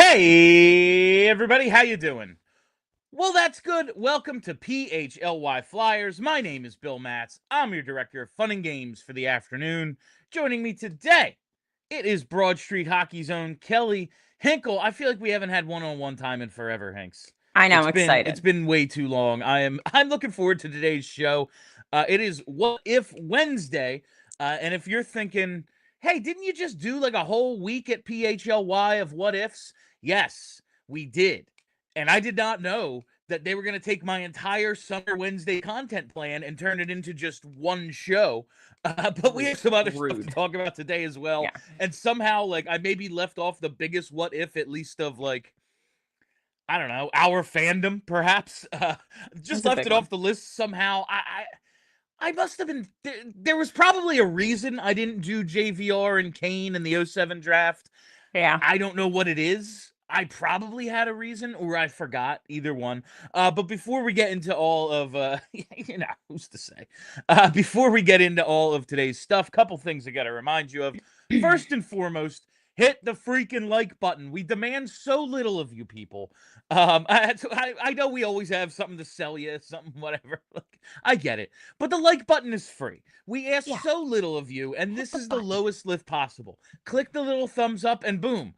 Hey, everybody, how you doing? Well, that's good. Welcome to PHLY Flyers. My name is Bill Matz. I'm your director of fun and games for the afternoon. Joining me today, it is Broad Street Hockey's own Kelly Hinkle. I feel like we haven't had one-on-one time in forever, Hanks. I know, I'm It's excited. been way too long. I'm looking forward to today's show. It is What If Wednesday, and if you're thinking, hey, didn't you just do like a whole week at PHLY of what ifs? Yes, we did. And I did not know that they were going to take my entire Summer Wednesday content plan and turn it into just one show. But we have Rude. some other stuff to Rude. talk about today as well. Yeah. And somehow, like, I maybe left off the biggest what if, at least of like, I don't know, our fandom, perhaps. Just It's a left big it one. off the list somehow. I must have been. There was probably a reason I didn't do JVR and Kane in the '07 draft. Yeah. I don't know what it is. I probably had a reason, or I forgot. Either one. But before we get into all of, who's to say? Before we get into all of today's stuff, couple things I got to remind you of. First and foremost, hit the freaking like button. We demand so little of you people. I know we always have something to sell you, something whatever. Like, I get it, but the like button is free. We ask Yeah. so little of you, and Hit this the is the button. lowest lift possible. Click the little thumbs up, and boom,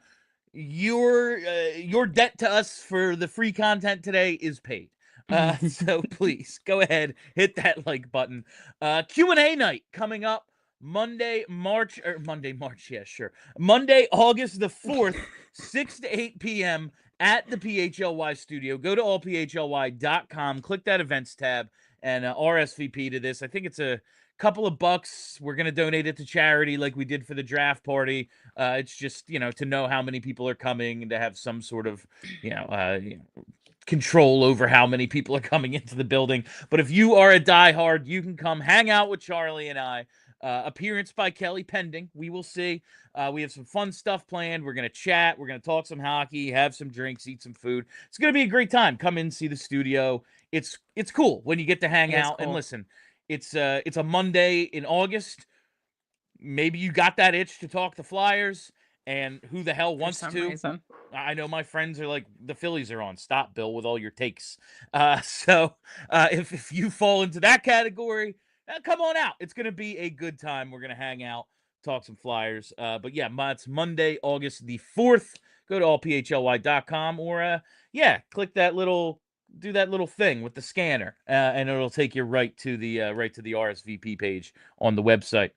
your debt to us for the free content today is paid. So please go ahead, hit that like button. Q&A night coming up Monday, March, yeah, sure. Monday, August the 4th, 6 to 8 p.m. at the PHLY studio. Go to allphly.com, click that events tab, and RSVP to this. I think it's a couple of bucks. We're going to donate it to charity like we did for the draft party. It's just, to know how many people are coming and to have some sort of, control over how many people are coming into the building. But if you are a diehard, you can come hang out with Charlie and I. Appearance by Kelly pending. We will see. We have some fun stuff planned. We're going to chat. We're going to talk some hockey, have some drinks, eat some food. It's going to be a great time. Come in, see the studio. It's cool when you get to hang It is out. And cool. listen, it's a Monday in August. Maybe you got that itch to talk the Flyers, and who the hell For wants some to? reason. I know my friends are like, the Phillies are on. Stop, Bill, with all your takes. So if you fall into that category, come on out. It's going to be a good time. We're going to hang out, talk some Flyers. But yeah, it's Monday, August the 4th. Go to allphly.com or, click that little, do that little thing with the scanner, and it'll take you right to the RSVP page on the website.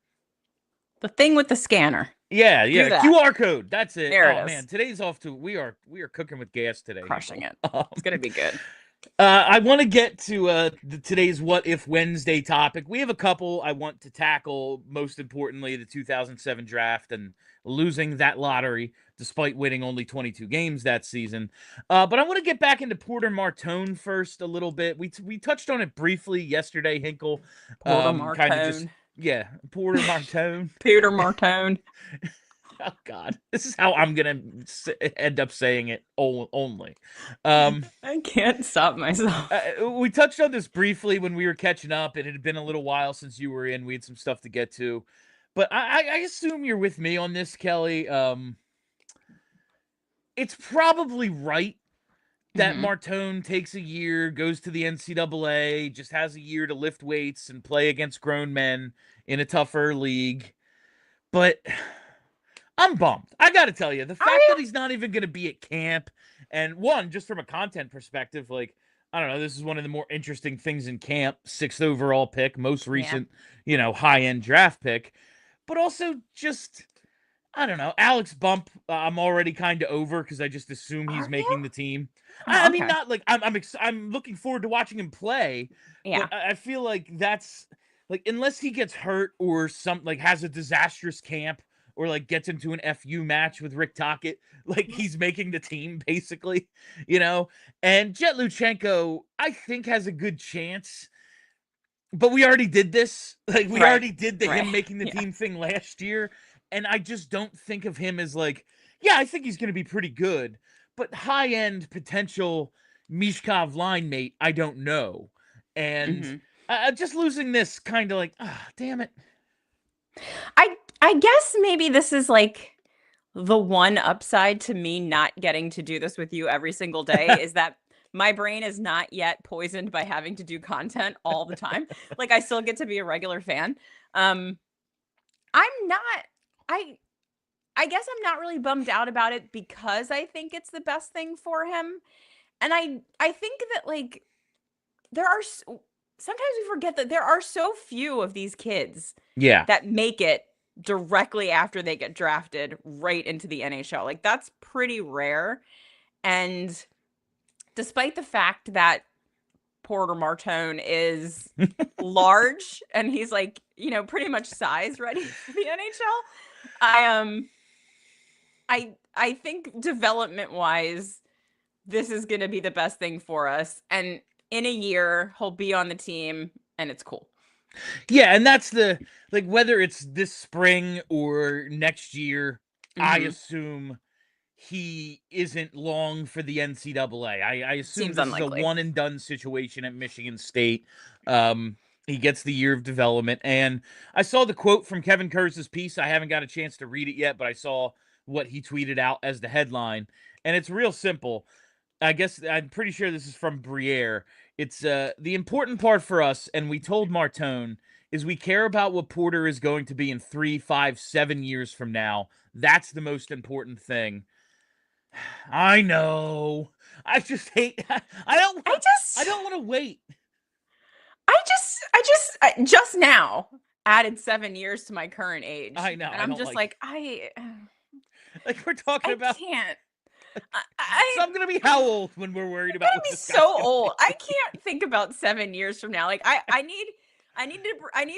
The thing with the scanner. Yeah, Do yeah, that. QR code. That's it. There it Oh man, is. today's off to we are cooking with gas today, Crushing Hinkle. it. It's going to be good. I want to get to today's What If Wednesday topic. We have a couple I want to tackle. Most importantly, the 2007 draft and losing that lottery despite winning only 22 games that season. But I want to get back into Porter Martone first a little bit. We touched on it briefly yesterday, Hinkle. Porter Kind of just Martone. yeah, Porter Martone. Peter Martone. Oh God, this is how I'm gonna end up saying it only. Um, I can't stop myself. we touched on this briefly when we were catching up. It had been a little while since you were in. We had some stuff to get to, but I assume you're with me on this, Kelly. It's probably right that Hmm. Martone takes a year, goes to the NCAA, just has a year to lift weights and play against grown men in a tougher league, but I'm bummed. I got to tell you, the Are fact you? that he's not even going to be at camp, and one, just from a content perspective, like, I don't know, this is one of the more interesting things in camp. Sixth overall pick, most Yeah. recent, high end draft pick, but also just, I don't know, Alex Bump. I'm already kind of over because I just assume he's Are you? making the team. I Oh, mean, okay. not like I'm looking forward to watching him play, Yeah. but I feel like that's like unless he gets hurt or some like has a disastrous camp or like gets into an FU match with Rick Tocchet, like he's making the team basically, you know. And Jet Luchenko, I think has a good chance, but we already did this. Like we Right. already did the Right. him making the Yeah. team thing last year, and I just don't think of him as like, yeah, I think he's going to be pretty good, but high end potential Michkov line mate, I don't know, and Hmm. just losing this kind of like, ah, damn it. I guess maybe this is like the one upside to me not getting to do this with you every single day is that my brain is not yet poisoned by having to do content all the time. Like, I still get to be a regular fan. I'm not, I guess I'm not really bummed out about it because I think it's the best thing for him. And I think that, like, sometimes we forget that there are so few of these kids that make it directly after they get drafted right into the NHL. Like, that's pretty rare. And despite the fact that Porter Martone is large and he's, like, you know, pretty much size ready for the NHL, I think development-wise, this is going to be the best thing for us. And in a year, he'll be on the team, and it's cool. Yeah, and that's like, whether it's this spring or next year, I assume he isn't long for the NCAA. I assume Seems this unlikely. is a one-and-done situation at Michigan State. He gets the year of development. And I saw the quote from Kevin Kurtz's piece. I haven't got a chance to read it yet, but I saw what he tweeted out as the headline. And it's real simple. I guess I'm pretty sure this is from Briere. It's the important part for us, and we told Martone, is we care about what Porter is going to be in 3, 5, 7 years from now. That's the most important thing. I know. I just hate. I don't want to wait. I just now added 7 years to my current age. I know. And I'm just like we're talking about. I can't. So I'm gonna be how old when we're worried about? I'm gonna be so old. I can't think about 7 years from now. Like, I need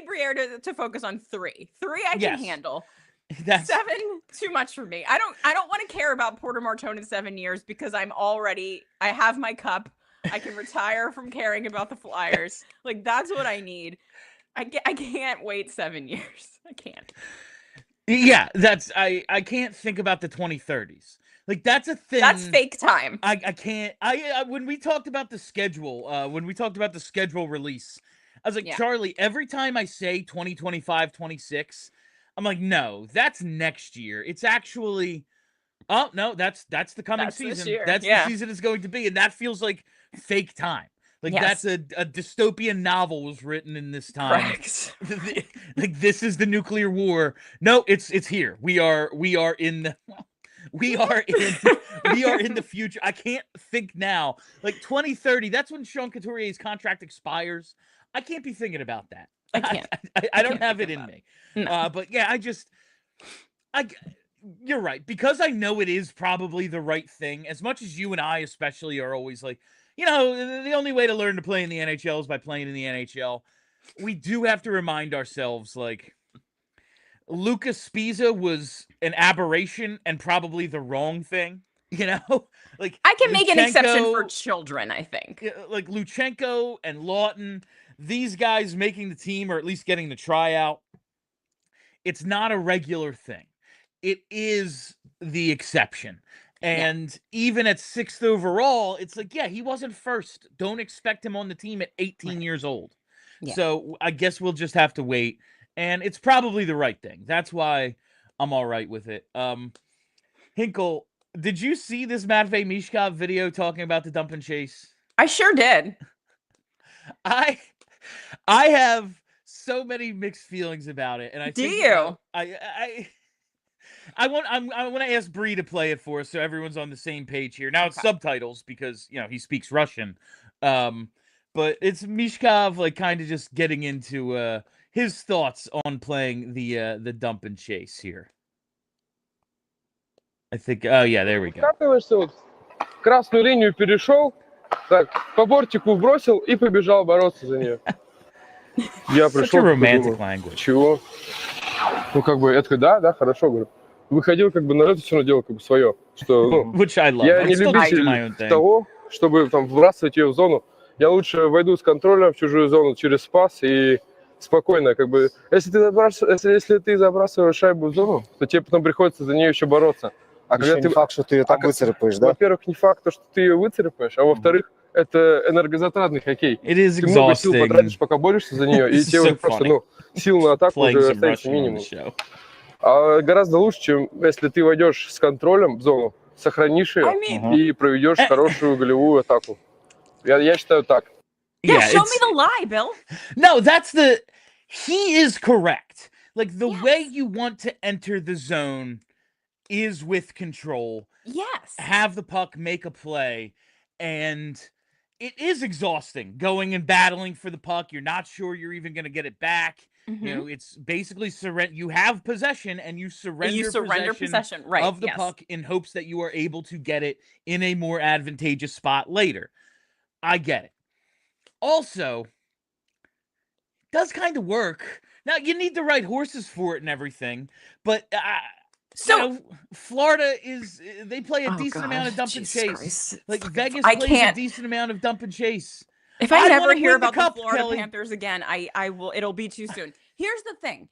Briere to focus on 3. 3 I can handle. 7 too much for me. I don't want to care about Porter Martone in 7 years because I have my cup. I can retire from caring about the Flyers. Like, that's what I need. I can't wait 7 years. I can't. Yeah, I can't think about the 2030s. Like, that's a thing. That's fake time. I can't. When we talked about the schedule, release, I was like, Charlie, every time I say 2025, 26, I'm like, no, that's next year. It's actually, oh no, that's the coming season. That's the season it's going to be, and that feels like fake time. Like, that's a dystopian novel was written in this time. Correct. Like, this is the nuclear war. No, it's here. We are in the. We are in the future. I can't think now. Like, 2030, that's when Sean Couturier's contract expires. I can't be thinking about that. I can't. I don't have it in me. No. But yeah, you're right. Because I know it is probably the right thing, as much as you and I especially are always like, you know, the only way to learn to play in the NHL is by playing in the NHL. We do have to remind ourselves, like, Lucas Spiza was an aberration and probably the wrong thing, you know? Like, I can make an exception for children, I think. Like Luchenko and Lawton, these guys making the team or at least getting the tryout, it's not a regular thing. It is the exception. And even at 6th overall, it's like, yeah, he wasn't first. Don't expect him on the team at 18 years old. Yeah. So I guess we'll just have to wait. And it's probably the right thing. That's why I'm all right with it. Hinkle, did you see this Matvei Michkov video talking about the dump and chase? I sure did. I have so many mixed feelings about it, and I want to ask Bree to play it for us so everyone's on the same page here. Now it's subtitles because, you know, he speaks Russian. But it's Michkov, like, kind of just getting into his thoughts on playing the dump and chase here. I think, oh yeah, there we go. Скатываешься, вот красную линию перешел, так, по бортику бросил и побежал бороться за нее. Я пришел, думаю, чего? Ну, как бы, я такой, да, хорошо, говорю. Выходил, как бы, на это все равно делал, как бы, свое. Что, ну, я не любитель того, чтобы там вбрасывать ее в зону. Я лучше войду с контролем в чужую зону через пас и спокойно, как бы, если ты забрасываешь шайбу в зону, то тебе потом приходится за нее еще бороться. А еще не факт, что ты ее там выцарапаешь, да? Во-первых, не факт, что ты ее выцарапаешь, а во-вторых, это энергозатратный хоккей. Ты много сил потратишь, пока борешься за нее, и тебе уже просто, сил на атаку уже остается минимум. Гораздо лучше, чем если ты войдешь с контролем в зону, сохранишь ее и проведешь хорошую голевую атаку. Я считаю так. Yeah, show me the lie, Bill. No, he is correct. Like, the way you want to enter the zone is with control. Yes. Have the puck, make a play, and it is exhausting going and battling for the puck. You're not sure you're even going to get it back. You know, it's basically you have possession and you surrender possession of the puck in hopes that you are able to get it in a more advantageous spot later. I get it. Also, does kind of work. Now, you need the right horses for it and everything, but Florida they play a decent amount of dump and chase. Christ. Like, Vegas plays a decent amount of dump and chase. If I never hear about the Florida Panthers again, I will. It'll be too soon. Here's the thing.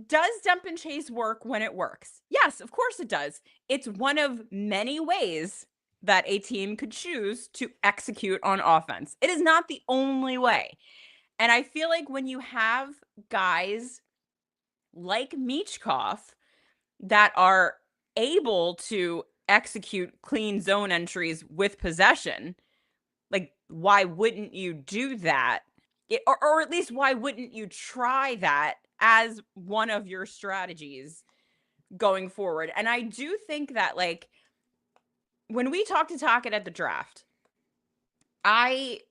Does dump and chase work when it works? Yes, of course it does. It's one of many ways that a team could choose to execute on offense. It is not the only way. And I feel like when you have guys like Michkov that are able to execute clean zone entries with possession, like, why wouldn't you do that? Or at least why wouldn't you try that as one of your strategies going forward? And I do think that, like, when we talked to Tocchet at the draft, I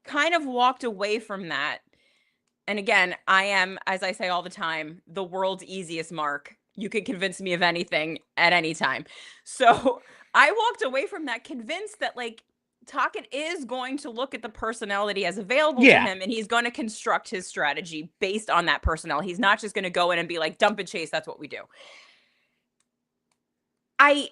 kind of walked away from that. And again, I am, as I say all the time, the world's easiest mark. You can convince me of anything at any time. So I walked away from that convinced that, like, Tocchet is going to look at the personnel that he has available to him, and he's going to construct his strategy based on that personnel. He's not just going to go in and be like, dump and chase, that's what we do. I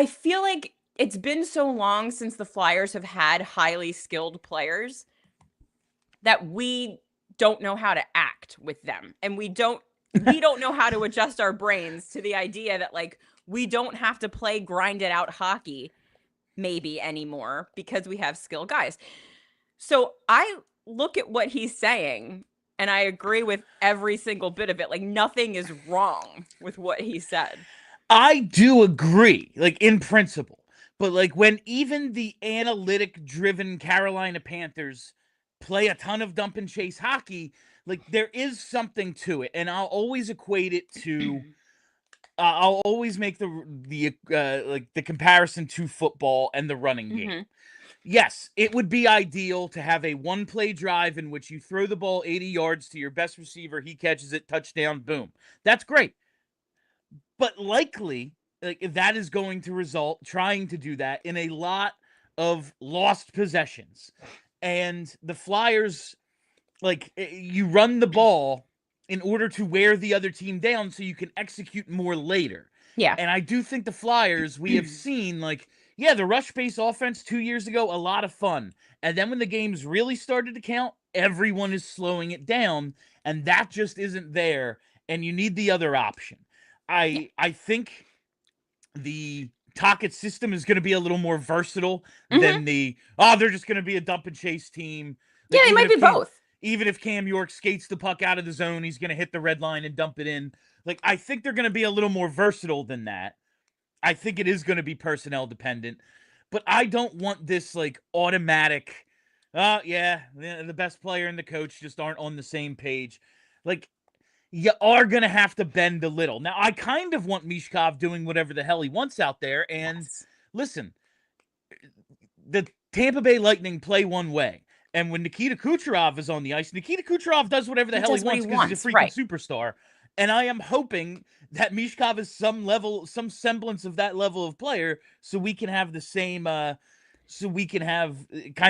feel like it's been so long since the Flyers have had highly skilled players that we don't know how to act with them. And we don't know how to adjust our brains to the idea that, like, we don't have to play grinded out hockey maybe anymore because we have skilled guys. So I look at what he's saying and I agree with every single bit of it. Like, nothing is wrong with what he said. I do agree, like, in principle. But, like, when even the analytic-driven Carolina Panthers play a ton of dump and chase hockey, like, there is something to it. And I'll always equate it to I'll always make the comparison to football and the running game. Yes, it would be ideal to have a one-play drive in which you throw the ball 80 yards to your best receiver, he catches it, touchdown, boom. That's great. But likely, like, that is going to result, trying to do that, in a lot of lost possessions. And the Flyers, like, you run the ball in order to wear the other team down so you can execute more later. Yeah. And I do think the Flyers, we have seen, like, the rush-based offense 2 years ago, a lot of fun. And then when the games really started to count, everyone is slowing it down, and that just isn't there, and you need the other option. I think the Tocchet system is going to be a little more versatile than they're just going to be a dump and chase team. Like, yeah, they might be both. Even if Cam York skates the puck out of the zone, he's going to hit the red line and dump it in. Like, I think they're going to be a little more versatile than that. I think it is going to be personnel dependent. But I don't want this, like, automatic, the best player and the coach just aren't on the same page. Like, you are going to have to bend a little. Now, I kind of want Michkov doing whatever the hell he wants out there. And listen, the Tampa Bay Lightning play one way. And when Nikita Kucherov is on the ice, Nikita Kucherov does whatever the hell he wants because he's a freaking superstar. And I am hoping that Michkov is some semblance of that level of player so we can have the same, kind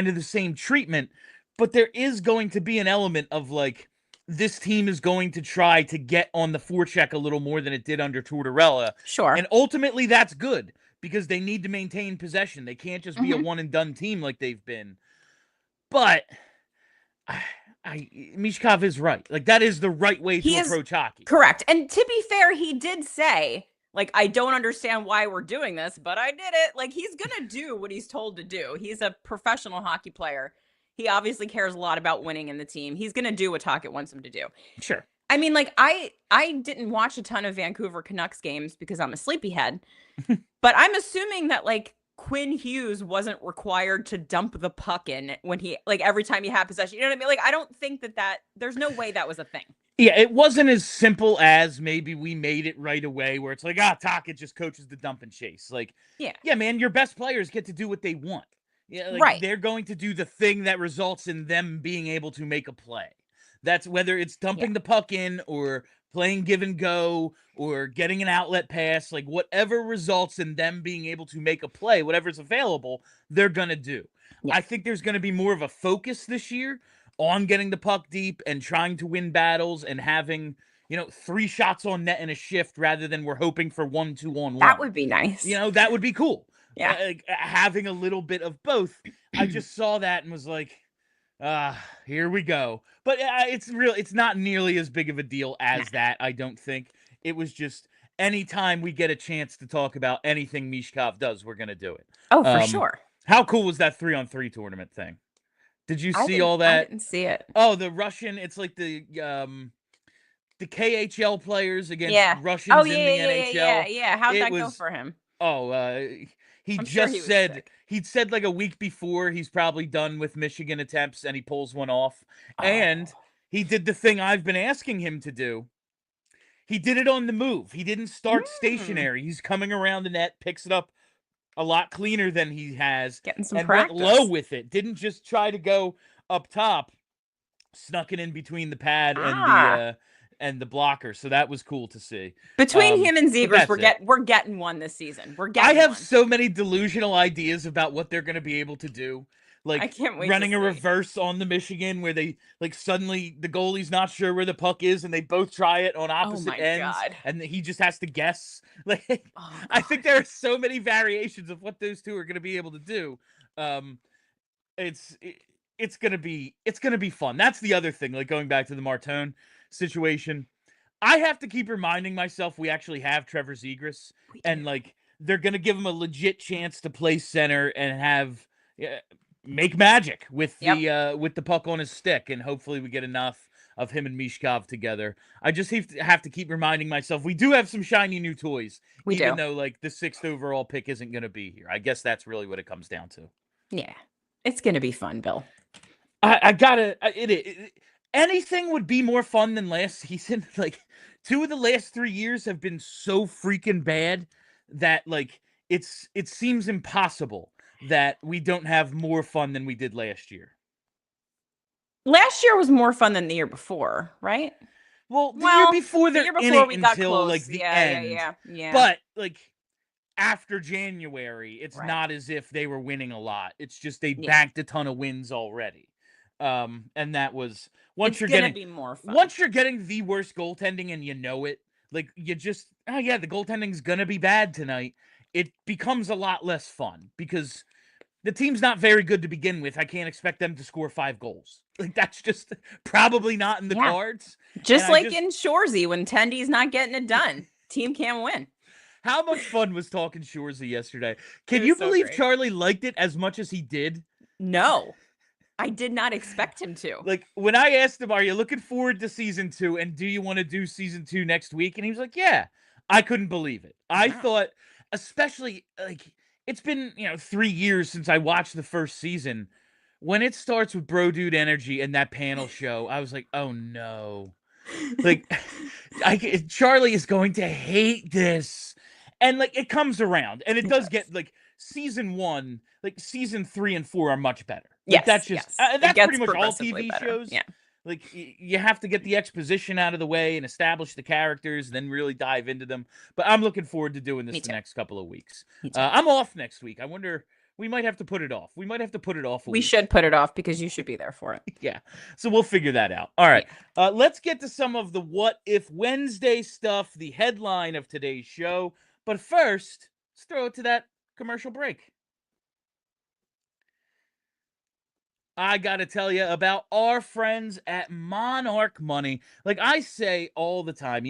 of the same treatment. But there is going to be an element of, like, this team is going to try to get on the forecheck a little more than it did under Tortorella. Sure. And ultimately that's good because they need to maintain possession. They can't just be a one-and-done team like they've been. But Michkov is right. Like, that is the right way to approach hockey. Correct. And to be fair, he did say, like, I don't understand why we're doing this, but I did it. Like, he's going to do what he's told to do. He's a professional hockey player. He obviously cares a lot about winning in the team. He's going to do what Tocchet wants him to do. Sure. I mean, like, I didn't watch a ton of Vancouver Canucks games because I'm a sleepyhead, but I'm assuming that, like, Quinn Hughes wasn't required to dump the puck in when he, like, every time he had possession. You know what I mean? Like, I don't think that there's no way that was a thing. Yeah, it wasn't as simple as maybe we made it right away where it's like, Tocchet just coaches the dump and chase. Like, yeah, man, your best players get to do what they want. Yeah, like they're going to do the thing that results in them being able to make a play. That's whether it's dumping the puck in or playing give and go or getting an outlet pass, like whatever results in them being able to make a play, whatever's available, they're going to do. Yeah. I think there's going to be more of a focus this year on getting the puck deep and trying to win battles and having, 3 shots on net in a shift rather than we're hoping for 1 2-on-1. That would be nice. That would be cool. Yeah. Having a little bit of both. I just saw that and was like, here we go. But it's not nearly as big of a deal as that, I don't think. It was just anytime we get a chance to talk about anything Michkov does, we're going to do it. Oh, for sure. How cool was that 3-on-3 tournament thing? Did you see all that? I didn't see it. Oh, the Russian, it's like the KHL players against Russians in the NHL. Yeah. How'd that go for him? He'd said like a week before he's probably done with Michigan attempts and he pulls one off. And he did the thing I've been asking him to do. He did it on the move. He didn't start stationary. He's coming around the net, picks it up a lot cleaner than he has. Getting some and practice. Went low with it. Didn't just try to go up top. Snuck it in between the pad and the blocker. So that was cool to see. Between him and Zegras, we're getting one this season. I have so many delusional ideas about what they're going to be able to do. Like I can't wait running a reverse on the Michigan where they like suddenly the goalie's not sure where the puck is and they both try it on opposite ends and he just has to guess. Like I think there are so many variations of what those two are going to be able to do. It's going to be fun. That's the other thing, like going back to the Martone situation. I have to keep reminding myself we actually have Trevor Zegras and like they're going to give him a legit chance to play center and have make magic with the puck on his stick, and hopefully we get enough of him and Michkov together. I just have to keep reminding myself we do have some shiny new toys, even though like the 6th overall pick isn't going to be here. I guess that's really what it comes down to. Yeah, it's going to be fun, Bill. Anything would be more fun than last season. Like 2 of the last 3 years have been so freaking bad that like it seems impossible that we don't have more fun than we did last year. Last year was more fun than the year before, right? Well, the year before we got until close. Like the end. Yeah. But like after January, it's not as if they were winning a lot. It's just they banked a ton of wins already. And that was once you're getting the worst goaltending and you know it, like you just the goaltending's gonna be bad tonight. It becomes a lot less fun because the team's not very good to begin with. I can't expect them to score 5 goals. Like that's just probably not in the cards. Just like in Shoresy when Tendy's not getting it done, team can't win. How much fun was talking Shoresy yesterday? Can you believe Charlie liked it as much as he did? No, I did not expect him to. Like when I asked him, "Are you looking forward to season 2? And do you want to do season 2 next week?" And he was like, "Yeah." I couldn't believe it. I thought, especially like it's been 3 years since I watched the first season. When it starts with Bro Dude Energy and that panel show, I was like, "Oh no!" Like, Charlie is going to hate this, and like it comes around, and it does get like season 1, like season 3 and 4 are much better. Like, that's just that's pretty much all TV shows. Yeah. Like you have to get the exposition out of the way and establish the characters, and then really dive into them. But I'm looking forward to doing this the next couple of weeks. I'm off next week. I wonder. We might have to put it off. We should put it off because you should be there for it. Yeah. So we'll figure that out. All right. Let's get to some of the What If Wednesday stuff, the headline of today's show. But first, let's throw it to that commercial break. I got to tell you about our friends at Monarch Money. Like I say all the time,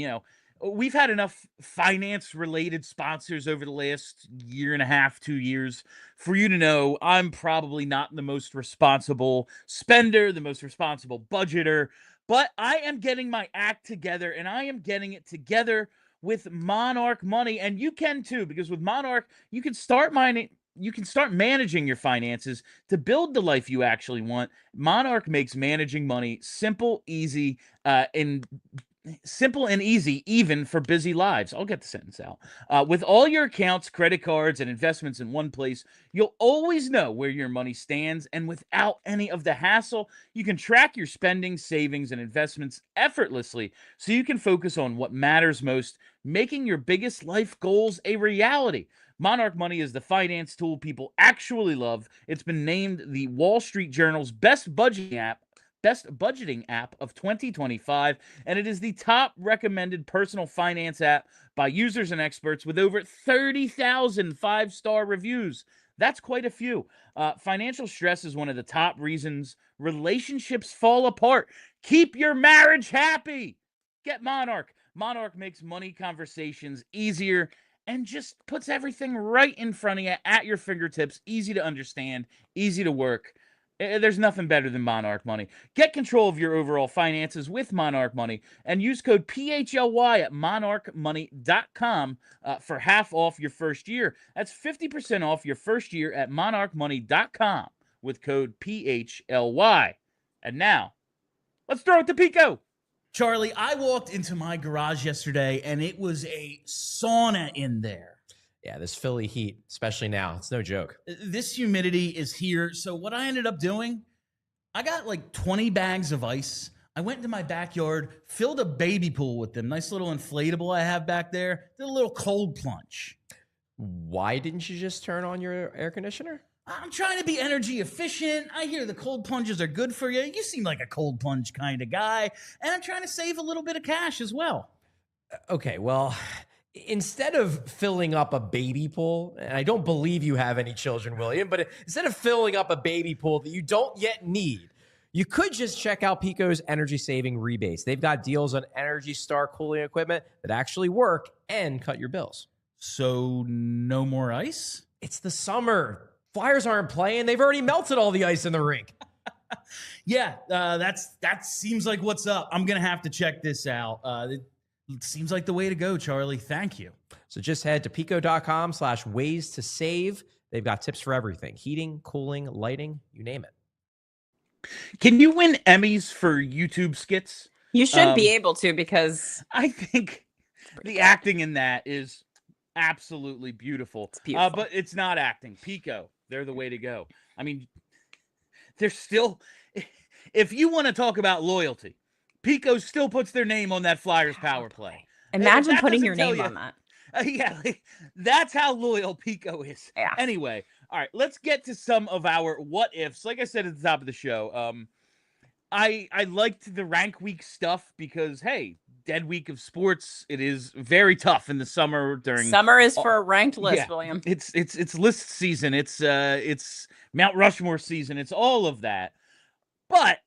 we've had enough finance-related sponsors over the last year and a half, 2 years, for you to know I'm probably not the most responsible spender, the most responsible budgeter, But I am getting my act together, and I am getting it together with Monarch Money, and you can too, because with Monarch, you can start managing your finances to build the life you actually want. Monarch makes managing money simple, easy, and easy, even for busy lives. I'll get the sentence out. With all your accounts, credit cards, and investments in one place, you'll always know where your money stands, and without any of the hassle, you can track your spending, savings, and investments effortlessly so you can focus on what matters most, making your biggest life goals a reality. Monarch Money is the finance tool people actually love. It's been named the Wall Street Journal's best budgeting app of 2025, and it is the top recommended personal finance app by users and experts with over 30,000 five-star reviews. That's quite a few. Financial stress is one of the top reasons relationships fall apart. Keep your marriage happy. Get Monarch. Monarch makes money conversations easier and just puts everything right in front of you at your fingertips. Easy to understand, easy to work. There's nothing better than Monarch Money. Get control of your overall finances with Monarch Money and use code PHLY at monarchmoney.com for half off your first year. That's 50% off your first year at monarchmoney.com with code PHLY. And now, let's throw it to Pico. Charlie, I walked into my garage yesterday, and it was a sauna in there. Yeah, this Philly heat, especially now, it's no joke. This humidity is here. So what I ended up doing, I got like 20 bags of ice. I went into my backyard, filled a baby pool with them. Nice little inflatable I have back there. Did a little cold plunge. Why didn't you just turn on your air conditioner? I'm trying to be energy efficient. I hear the cold plunges are good for you. You seem like a cold plunge kind of guy. And I'm trying to save a little bit of cash as well. Okay, well, instead of filling up a baby pool, and I don't believe you have any children, William, but instead of filling up a baby pool that you don't yet need, you could just check out Pico's energy saving rebates. They've got deals on Energy Star cooling equipment that actually work and cut your bills. So no more ice? It's the summer. Flyers aren't playing. They've already melted all the ice in the rink. Yeah, that seems like what's up. I'm going to have to check this out. It seems like the way to go, Charlie. Thank you. So just head to pico.com/ways to save. They've got tips for everything. Heating, cooling, lighting, you name it. Can you win Emmys for YouTube skits? You should be able to, because I think the acting in that is absolutely beautiful. It's beautiful. But it's not acting. Pico, they're the way to go. I mean, they're still, if you want to talk about loyalty, Pico still puts their name on that Flyers power play. Imagine putting your name on that. Yeah, that's how loyal Pico is. Yeah. Anyway, all right, let's get to some of our what ifs. Like I said at the top of the show, I liked the rank week stuff because, hey, dead week of sports, it is very tough in the summer. Summer is for a ranked list, yeah, William. It's list season. It's Mount Rushmore season. It's all of that. But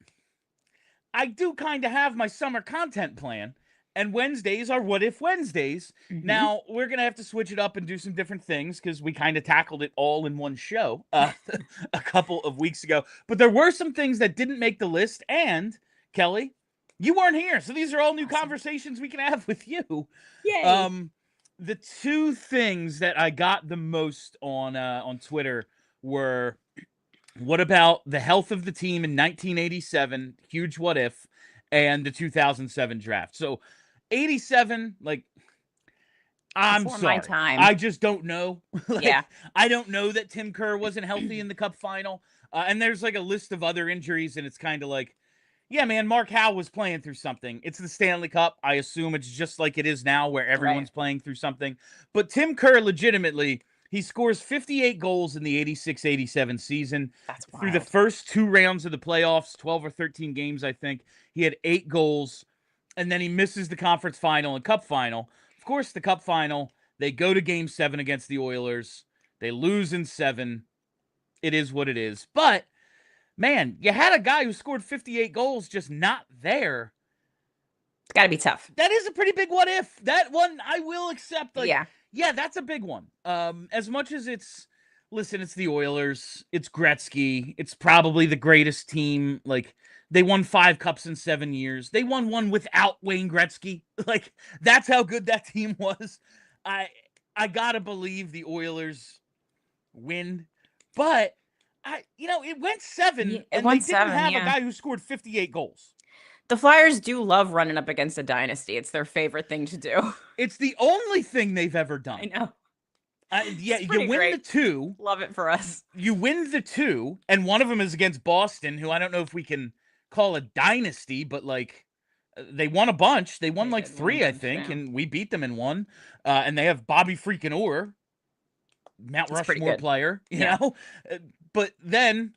I do kind of have my summer content plan, and Wednesdays are What If Wednesdays. Mm-hmm. Now, we're going to have to switch it up and do some different things because we kind of tackled it all in one show a couple of weeks ago. But there were some things that didn't make the list, and Kelly, you weren't here, so these are all new conversations we can have with you. Yay! The two things that I got the most on Twitter were, what about the health of the team in 1987? Huge what if, and the 2007 draft. So, 87, like, I'm sorry, I just don't know. I don't know that Tim Kerr wasn't healthy in the Cup final, and there's like a list of other injuries, and it's kind of like, yeah, man, Mark Howe was playing through something. It's the Stanley Cup. I assume it's just like it is now where everyone's playing through something. But Tim Kerr, legitimately, he scores 58 goals in the 86-87 season. That's wild. Through the first two rounds of the playoffs, 12 or 13 games, I think. He had 8 goals, and then he misses the conference final and Cup final. Of course, the Cup final, they go to Game 7 against the Oilers. They lose in 7. It is what it is. But man, you had a guy who scored 58 goals just not there. It's got to be tough. That is a pretty big what if. That one I will accept. Like, yeah, that's a big one. As much as it's the Oilers, it's Gretzky, it's probably the greatest team, like They won 5 cups in 7 years. They won one without Wayne Gretzky. Like, that's how good that team was. I gotta believe the Oilers win, but it went 7, and they didn't have a guy who scored 58 goals. The Flyers do love running up against a dynasty. It's their favorite thing to do. It's the only thing they've ever done. I know. You win the 2. Love it for us. You win the 2, and one of them is against Boston, who I don't know if we can call a dynasty, but like they won a bunch. They won like 3, I think, and we beat them in 1. And they have Bobby freaking Orr, Mount Rushmore player, you know. But then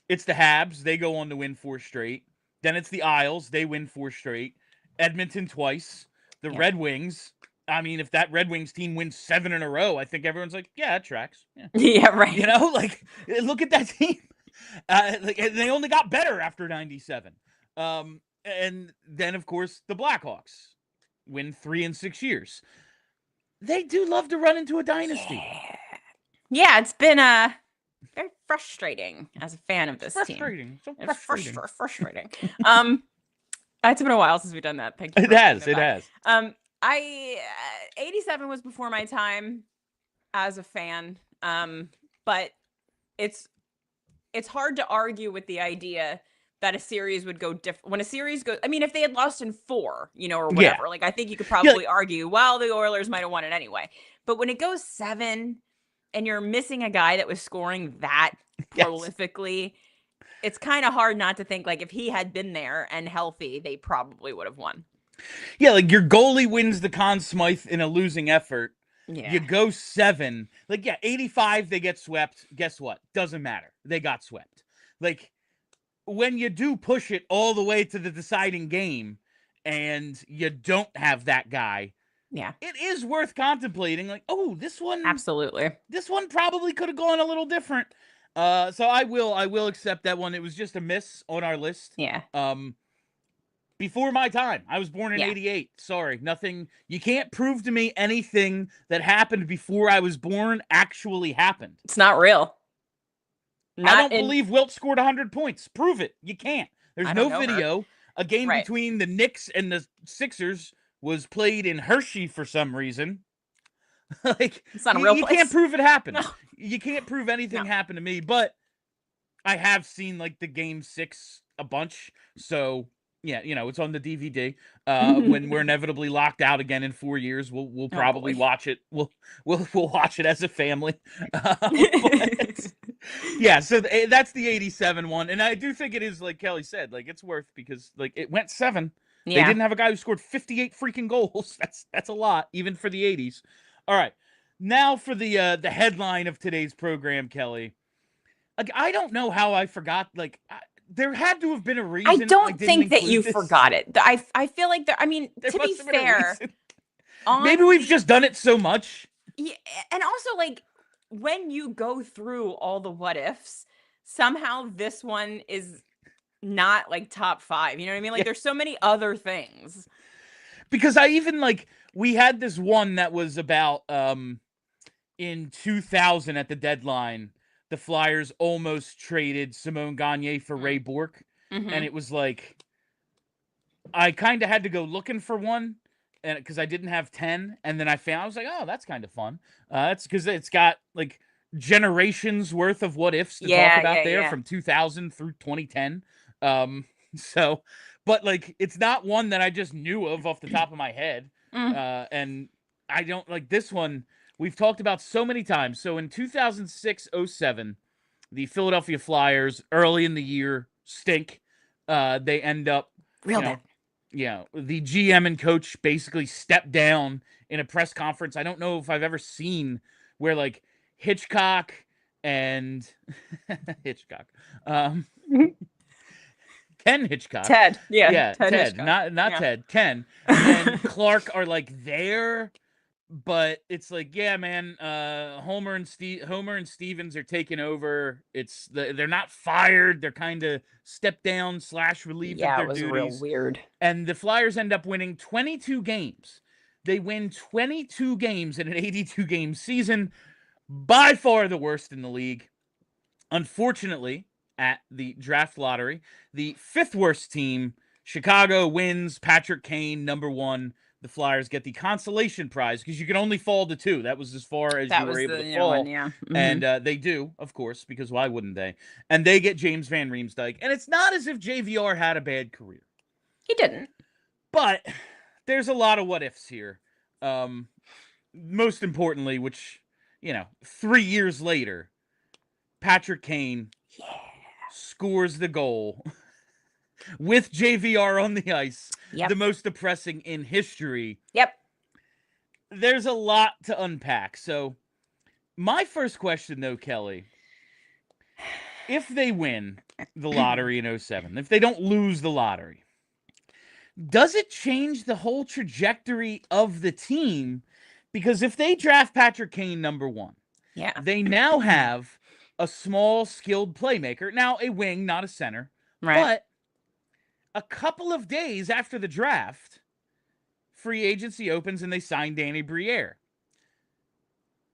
it's the Habs. They go on to win 4 straight. Then it's the Isles. They win 4 straight. Edmonton twice. The Red Wings. I mean, if that Red Wings team wins 7 in a row, I think everyone's like, yeah, it tracks. Yeah, right. You know, like, look at that team. They only got better after 97. And then, of course, the Blackhawks win 3 in 6 years. They do love to run into a dynasty. Yeah, it's been very frustrating as a fan of this team. So frustrating. It's frustrating. It's been a while since we've done that. Thank you. It has. 87 was before my time as a fan. But it's hard to argue with the idea that a series would go different. When a series goes, I mean, if they had lost in 4, or whatever, like I think you could probably argue, well, the Oilers might have won it anyway. But when it goes 7 and you're missing a guy that was scoring that prolifically, it's kind of hard not to think like if he had been there and healthy, they probably would have won. Yeah, like your goalie wins the Conn Smythe in a losing effort. Yeah. You go 7. Like, 85, they get swept. Guess what? Doesn't matter. They got swept. Like, when you do push it all the way to the deciding game and you don't have that guy, it is worth contemplating. Like, oh, this one. Absolutely. This one probably could have gone a little different. So I will accept that one. It was just a miss on our list. Yeah. Before my time. I was born in 88. Sorry. Nothing. You can't prove to me anything that happened before I was born actually happened. It's not real. I don't believe Wilt scored 100 points. Prove it. You can't. There's no video. A game between the Knicks and the Sixers was played in Hershey for some reason. Like, it's not a real place. You can't prove it happened. No. You can't prove anything happened to me, but I have seen like the game 6 a bunch. So yeah, it's on the DVD. When we're inevitably locked out again in 4 years, we'll probably watch it. We'll watch it as a family. Yeah, so that's the 87 one, and I do think it is, like Kelly said, like it's worth, because like it went 7. They didn't have a guy who scored 58 freaking goals. That's a lot, even for the 80s. All right, now for the headline of today's program, Kelly. Like, I don't know how I forgot. Like, there had to have been a reason. I don't think that you forgot it. I feel like there. I mean, to be fair, maybe we've just done it so much. Yeah, and also like when you go through all the what ifs, somehow this one is not like top 5. You know what I mean? Like there's so many other things. Because I even we had this one that was about in 2000 at the deadline. The Flyers almost traded Simone Gagne for Ray Bourque. Mm-hmm. And it was like, I kind of had to go looking for one, and because I didn't have 10. And then I was like, oh, that's kind of fun. That's because it's got like generations worth of what ifs to talk about there from 2000 through 2010. So, but like, it's not one that I just knew of off the top of my head. And I don't like this one. We've talked about so many times. So in 2006-07, the Philadelphia Flyers early in the year stink. They end up real bad. Yeah, the GM and coach basically stepped down in a press conference. I don't know if I've ever seen where like Hitchcock and Hitchcock, Ken Hitchcock, Ted, Ted, Hitchcock. not Ted, Ken, and Clark are like there. But it's like, yeah, man, Homer and Stevens are taking over. They're not fired. They're kind of stepped down / relieved of their duties. Yeah, it was real weird. And the Flyers end up winning 22 games. They win 22 games in an 82-game season, by far the worst in the league. Unfortunately, at the draft lottery. The 5th worst team, Chicago, wins. Patrick Kane, number 1. The Flyers get the consolation prize because you can only fall to 2. That was as far as you were able to fall. Yeah. Mm-hmm. And they do, of course, because why wouldn't they? And they get James Van Riemsdyk. And it's not as if JVR had a bad career. He didn't. But there's a lot of what ifs here. Most importantly, which, 3 years later, Patrick Kane scores the goal with JVR on the ice. Yep. The most depressing in history. Yep. There's a lot to unpack. So my first question, though, Kelly, if they win the lottery in 07, if they don't lose the lottery, does it change the whole trajectory of the team? Because if they draft Patrick Kane number 1, they now have a small, skilled playmaker. Now, a wing, not a center. Right. But a couple of days after the draft, free agency opens and they sign Danny Briere.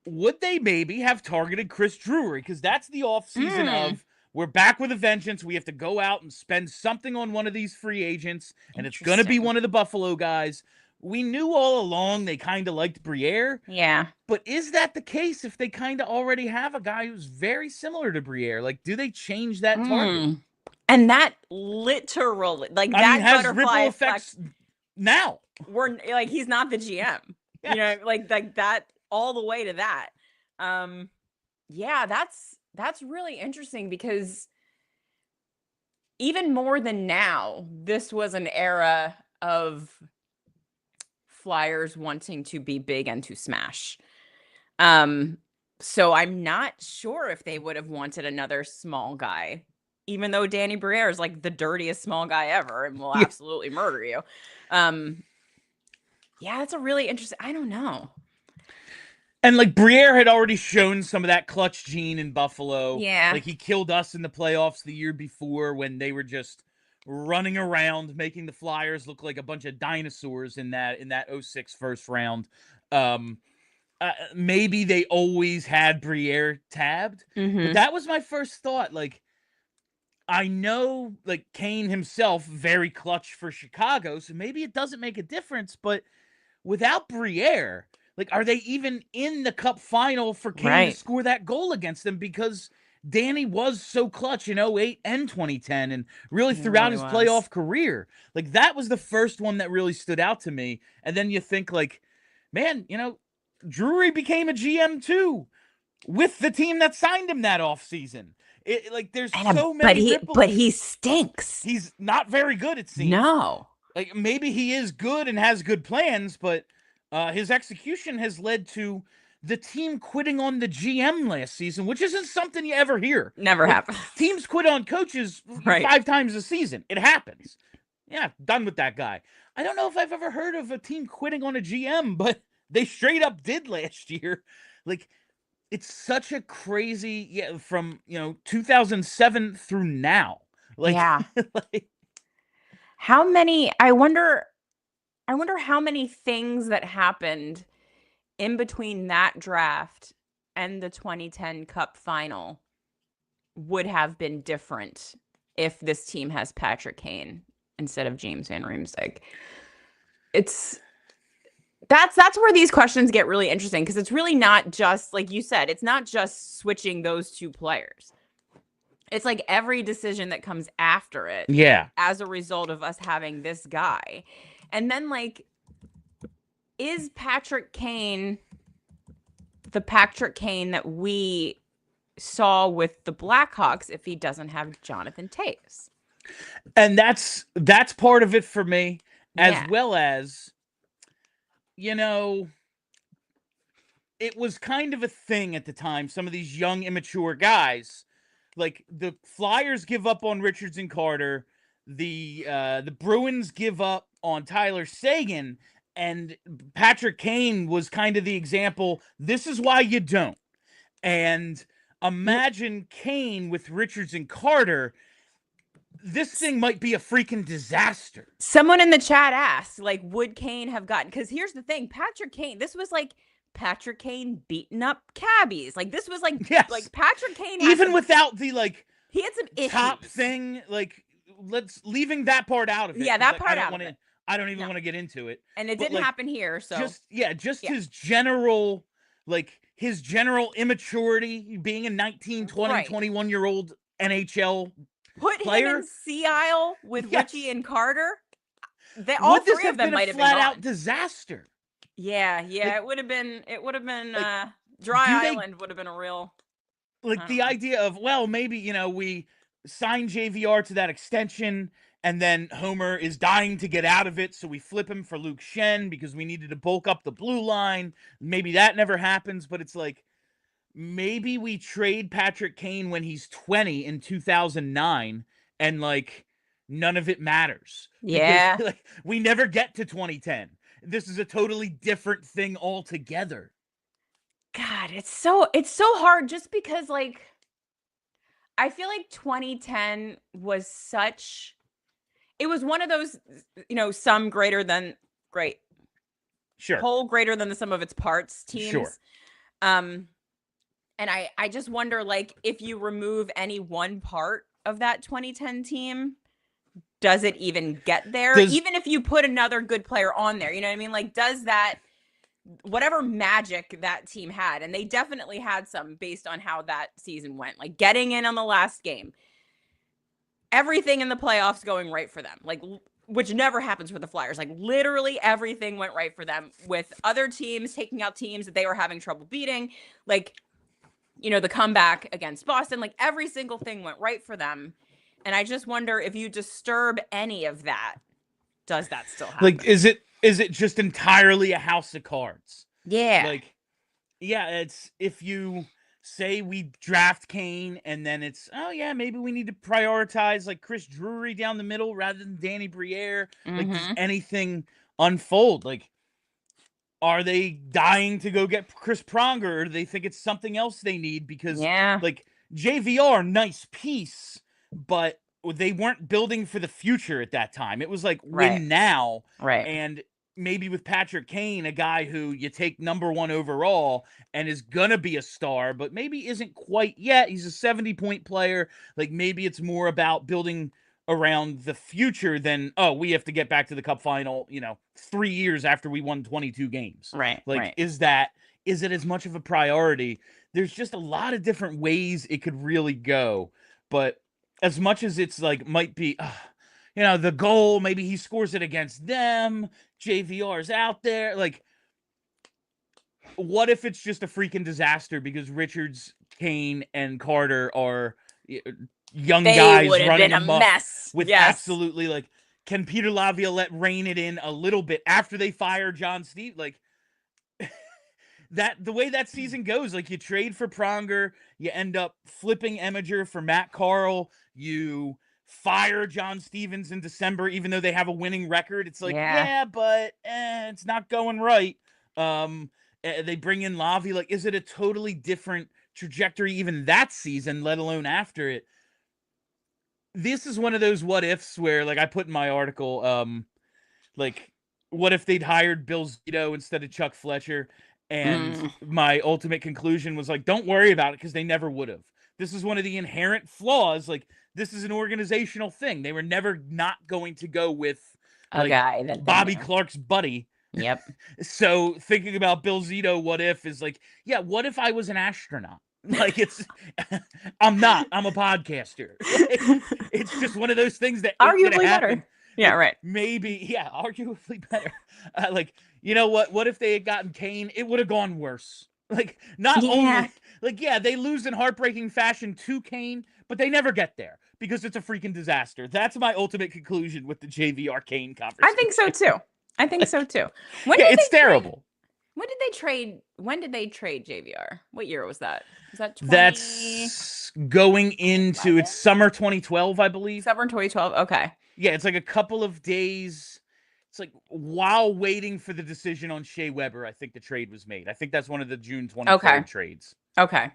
Would they maybe have targeted Chris Drury? Because that's the offseason of, we're back with a vengeance. We have to go out and spend something on one of these free agents, and it's going to be one of the Buffalo guys. We knew all along they kind of liked Briere. Yeah. But is that the case if they kind of already have a guy who's very similar to Briere? Like, do they change that target? And that literally, has ripple effects now. We're like, he's not the GM. Yes. Like that all the way to that. That's really interesting because even more than now, this was an era of Flyers wanting to be big and to smash. So I'm not sure if they would have wanted another small guy, even though Danny Briere is like the dirtiest small guy ever and will absolutely murder you. That's a really interesting, I don't know. And like Briere had already shown some of that clutch gene in Buffalo. Yeah. Like he killed us in the playoffs the year before when they were just running around, making the Flyers look like a bunch of dinosaurs in that 06 first round. Maybe they always had Briere tabbed. But that was my first thought. Like, I know, like, Kane himself, very clutch for Chicago, so maybe it doesn't make a difference, but without Briere, like, are they even in the Cup Final for Kane to score that goal against them? Because Danny was so clutch in 08 and 2010 and really throughout his playoff career. Like, that was the first one that really stood out to me. And then you think, like, man, Drury became a GM too with the team that signed him that offseason. There's so many but he stinks. He's not very good, it seems. No. Like, maybe he is good and has good plans, but his execution has led to the team quitting on the GM last season, which isn't something you ever hear. Never happens. Teams quit on coaches 5 times a season. It happens. Yeah, done with that guy. I don't know if I've ever heard of a team quitting on a GM, but they straight up did last year. Like, it's such a crazy, from 2007 through now. Like, how many? I wonder how many things that happened in between that draft and the 2010 Cup Final would have been different if this team has Patrick Kane instead of James Van Riemsdyk. That's where these questions get really interesting, because it's really not just, like you said, it's not just switching those two players. It's like every decision that comes after it as a result of us having this guy. And then, like, is Patrick Kane the Patrick Kane that we saw with the Blackhawks if he doesn't have Jonathan Toews? And that's part of it for me, as well as, it was kind of a thing at the time. Some of these young, immature guys, like the Flyers give up on Richards and Carter. The Bruins give up on Tyler Seguin, and Patrick Kane was kind of the example. This is why you don't. And imagine Kane with Richards and Carter. This thing might be a freaking disaster. Someone in the chat asked, like, would Kane have gotten? Because here's the thing, Patrick Kane. This was like Patrick Kane beating up cabbies. Like, this was like, like Patrick Kane, even without the He had some issues. top thing, like leaving that part out of it. Yeah, that part out of it. I don't even want to get into it. And it didn't happen here, so just his general immaturity, being a 19, 20, 21-year-old NHL player. Him in Sea Isle with Richie and Carter. All three of them might have been flat out disaster. Yeah, it would have been Dry Island would have been a real the idea of, well, maybe, we sign JVR to that extension and then Homer is dying to get out of it, so we flip him for Luke Shen because we needed to bulk up the blue line. Maybe that never happens, but it's like, maybe we trade Patrick Kane when he's 20 in 2009 and none of it matters. Yeah. Because, we never get to 2010. This is a totally different thing altogether. God, it's so hard just because I feel like 2010 was it was one of those, some greater than great. Sure. Whole greater than the sum of its parts teams. Sure. And I just wonder, if you remove any one part of that 2010 team, does it even get there? Even if you put another good player on there, you know what I mean? Does that, whatever magic that team had, and they definitely had some based on how that season went, getting in on the last game, everything in the playoffs going right for them, which never happens for the Flyers. Literally everything went right for them, with other teams taking out teams that they were having trouble beating. The comeback against Boston, every single thing went right for them. And I just wonder, if you disturb any of that, does that still happen? Is it just entirely a house of cards? Yeah. It's, if you say we draft Kane and then it's, oh yeah, maybe we need to prioritize Chris Drury down the middle rather than Danny Briere. Does anything unfold? Are they dying to go get Chris Pronger, or do they think it's something else they need? Because JVR, nice piece, but they weren't building for the future at that time. It was win now. Right. And maybe with Patrick Kane, a guy who you take number 1 overall and is going to be a star, but maybe isn't quite yet. He's a 70-point player. Maybe it's more about building around the future than, we have to get back to the Cup Final, 3 years after we won 22 games. Right. Is it as much of a priority? There's just a lot of different ways it could really go. But as much as it's might be, the goal, maybe he scores it against them, JVR's out there. What if it's just a freaking disaster because Richards, Kane, and Carter are young guys running a mess with absolutely can Peter Laviolette rein it in a little bit after they fire John Steve? That the way that season goes, you trade for Pronger, you end up flipping Eminger for Matt Carl, you fire John Stevens in December, even though they have a winning record. It's but it's not going right. They bring in Lavi. Is it a totally different trajectory even that season, let alone after it? This is one of those what ifs where, I put in my article, what if they'd hired Bill Zito instead of Chuck Fletcher? And my ultimate conclusion was don't worry about it, because they never would have. This is one of the inherent flaws. This is an organizational thing. They were never not going to go with a guy that Bobby Clark's buddy. Yep. So thinking about Bill Zito, what if is what if I was an astronaut? I'm not. I'm a podcaster. It's just one of those things that arguably better. Yeah, right. Maybe, arguably better. You know what? What if they had gotten Kane? It would have gone worse. Only they lose in heartbreaking fashion to Kane, but they never get there because it's a freaking disaster. That's my ultimate conclusion with the JVR Kane conversation. I think so too. It's terrible. When did they trade JVR? What year was that? Was that 20? That's going into it's summer 2012, I believe. Summer 2012. Okay. Yeah, it's a couple of days. It's while waiting for the decision on Shea Weber, I think the trade was made. I think that's one of the June 23rd trades. Okay.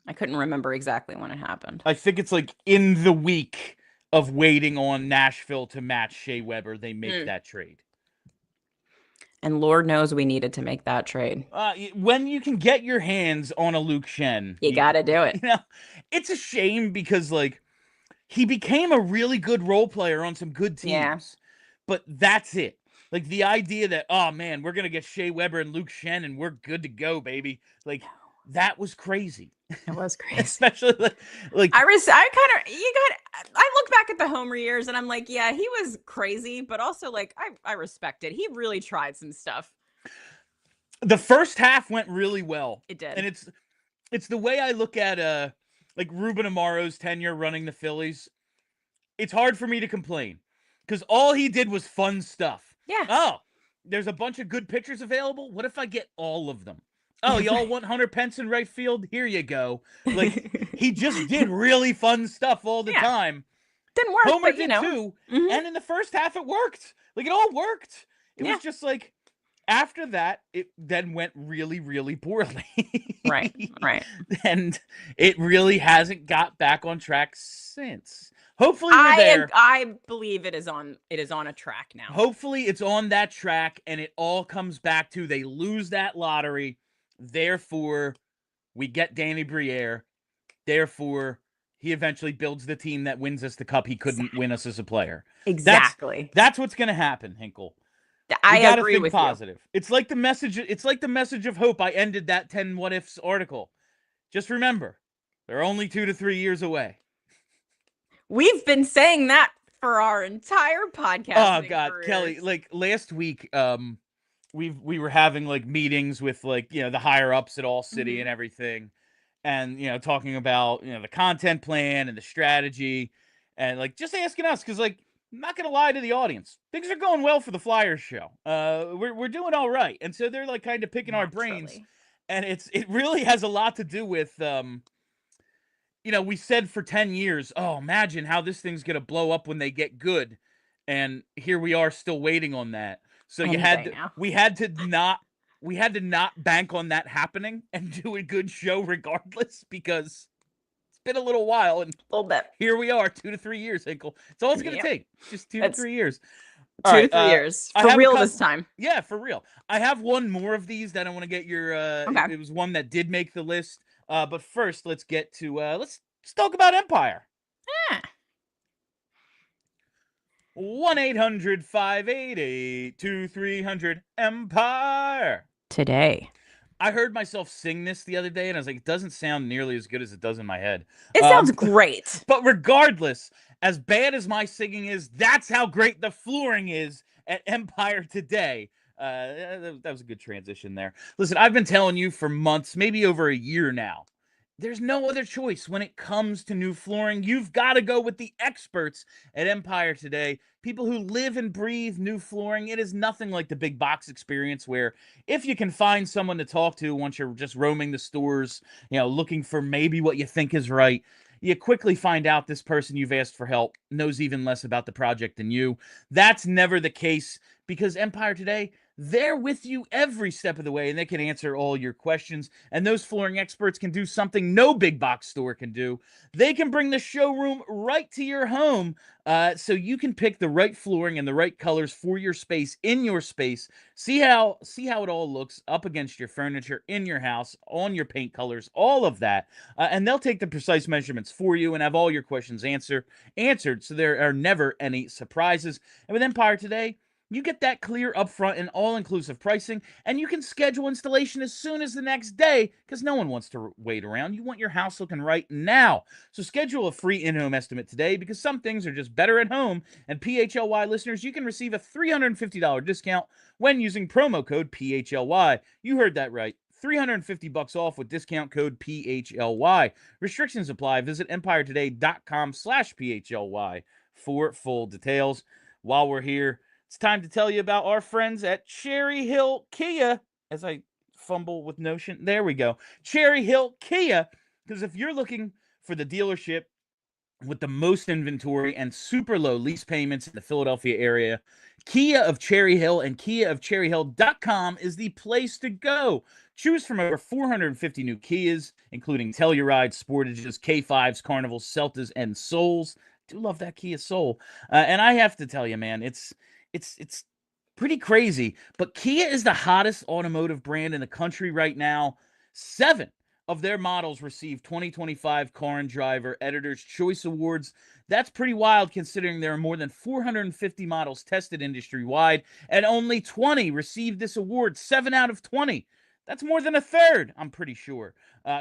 I couldn't remember exactly when it happened. I think it's in the week of waiting on Nashville to match Shea Weber, they make that trade. And Lord knows we needed to make that trade. When you can get your hands on a Luke Schenn, you got to do it. It's a shame because, like, he became a really good role player on some good teams. Yeah. But that's it. Like, the idea that, oh, man, we're going to get Shea Weber and Luke Schenn and we're good to go, baby. Like, that was crazy. It was crazy. Especially, like I look back at the Homer years and I'm like, yeah, he was crazy, but also, like, I respect it. He really tried some stuff. The first half went really well. It did. And it's the way I look at, like, Ruben Amaro's tenure running the Phillies. It's hard for me to complain. Because all he did was fun stuff. Yeah. Oh, there's a bunch of good pitchers available. What if I get all of them? Oh, y'all want Hunter Pence in right field? Here you go. Like, he just did really fun stuff all the time. Didn't work, Homer but, did too. Mm-hmm. And in the first half, it worked. Like, it all worked. It was just like, after that, it then went really, really poorly. Right. And it really hasn't got back on track since. Hopefully we're there. I believe it is on a track now. Hopefully it's on that track and it all comes back to they lose that lottery. Therefore, we get Danny Briere. Therefore, he eventually builds the team that wins us the cup he couldn't win us as a player. Exactly. That's what's going to happen, Hinkle. I agree with positive. You. It's like the message of hope. I ended that 10 what ifs article. Just remember, they're only 2 to 3 years away. We've been saying that for our entire podcast. Oh God, careers. Kelly, like last week, we were having like meetings with like, the higher ups at ALLCITY and everything. And, talking about, the content plan and the strategy and like just asking us. Cause like, I'm not going to lie to the audience. Things are going well for the Flyers show. We're doing all right. And so they're like kind of picking our brains, and it really has a lot to do with, we said for 10 years, oh, imagine how this thing's going to blow up when they get good. And here we are still waiting on that. So we had to not bank on that happening and do a good show regardless, because it's been a little while and a little bit. Here we are, 2 to 3 years, Hinkle. It's all it's going to take. Just 2 to 3 years. 2 to 3 years. For real this time. Yeah, for real. I have one more of these that I want to get your, okay. It was one that did make the list. But first, let's get to let's talk about Empire. Yeah. 1-800-588-2300 Empire. Today. I heard myself sing this the other day, and I was like, it doesn't sound nearly as good as it does in my head. It sounds great. But regardless, as bad as my singing is, that's how great the flooring is at Empire today. That was a good transition there. Listen, I've been telling you for months, maybe over a year now, there's no other choice when it comes to new flooring. You've got to go with the experts at Empire today. People who live and breathe new flooring. It is nothing like the big box experience where if you can find someone to talk to once you're just roaming the stores, looking for maybe what you think is right, you quickly find out this person you've asked for help knows even less about the project than you. That's never the case, because Empire today, they're with you every step of the way, and they can answer all your questions. And those flooring experts can do something no big box store can do. They can bring the showroom right to your home, so you can pick the right flooring and the right colors for your space, in your space. See how it all looks up against your furniture, in your house, on your paint colors, all of that. And they'll take the precise measurements for you and have all your questions answered, so there are never any surprises. And with Empire today, you get that clear, upfront, and all-inclusive pricing, and you can schedule installation as soon as the next day, because no one wants to wait around. You want your house looking right now. So schedule a free in-home estimate today, because some things are just better at home. And PHLY listeners, you can receive a $350 discount when using promo code PHLY. You heard that right. $350 off with discount code PHLY. Restrictions apply. Visit empiretoday.com/PHLY for full details. While we're here, it's time to tell you about our friends at Cherry Hill Kia. As I fumble with Notion, there we go. Cherry Hill Kia, because if you're looking for the dealership with the most inventory and super low lease payments in the Philadelphia area, Kia of Cherry Hill and KiaofCherryHill.com is the place to go. Choose from over 450 new Kias, including Telluride, Sportages, K5s, Carnivals, Celtas, and Souls. I do love that Kia Soul. And I have to tell you, man, it's Pretty crazy. But Kia is the hottest automotive brand in the country right now. 7 of their models received 2025 Car and Driver Editor's Choice Awards. That's pretty wild considering there are more than 450 models tested industry-wide, and only 20 received this award. 7 out of 20. That's more than a third, I'm pretty sure.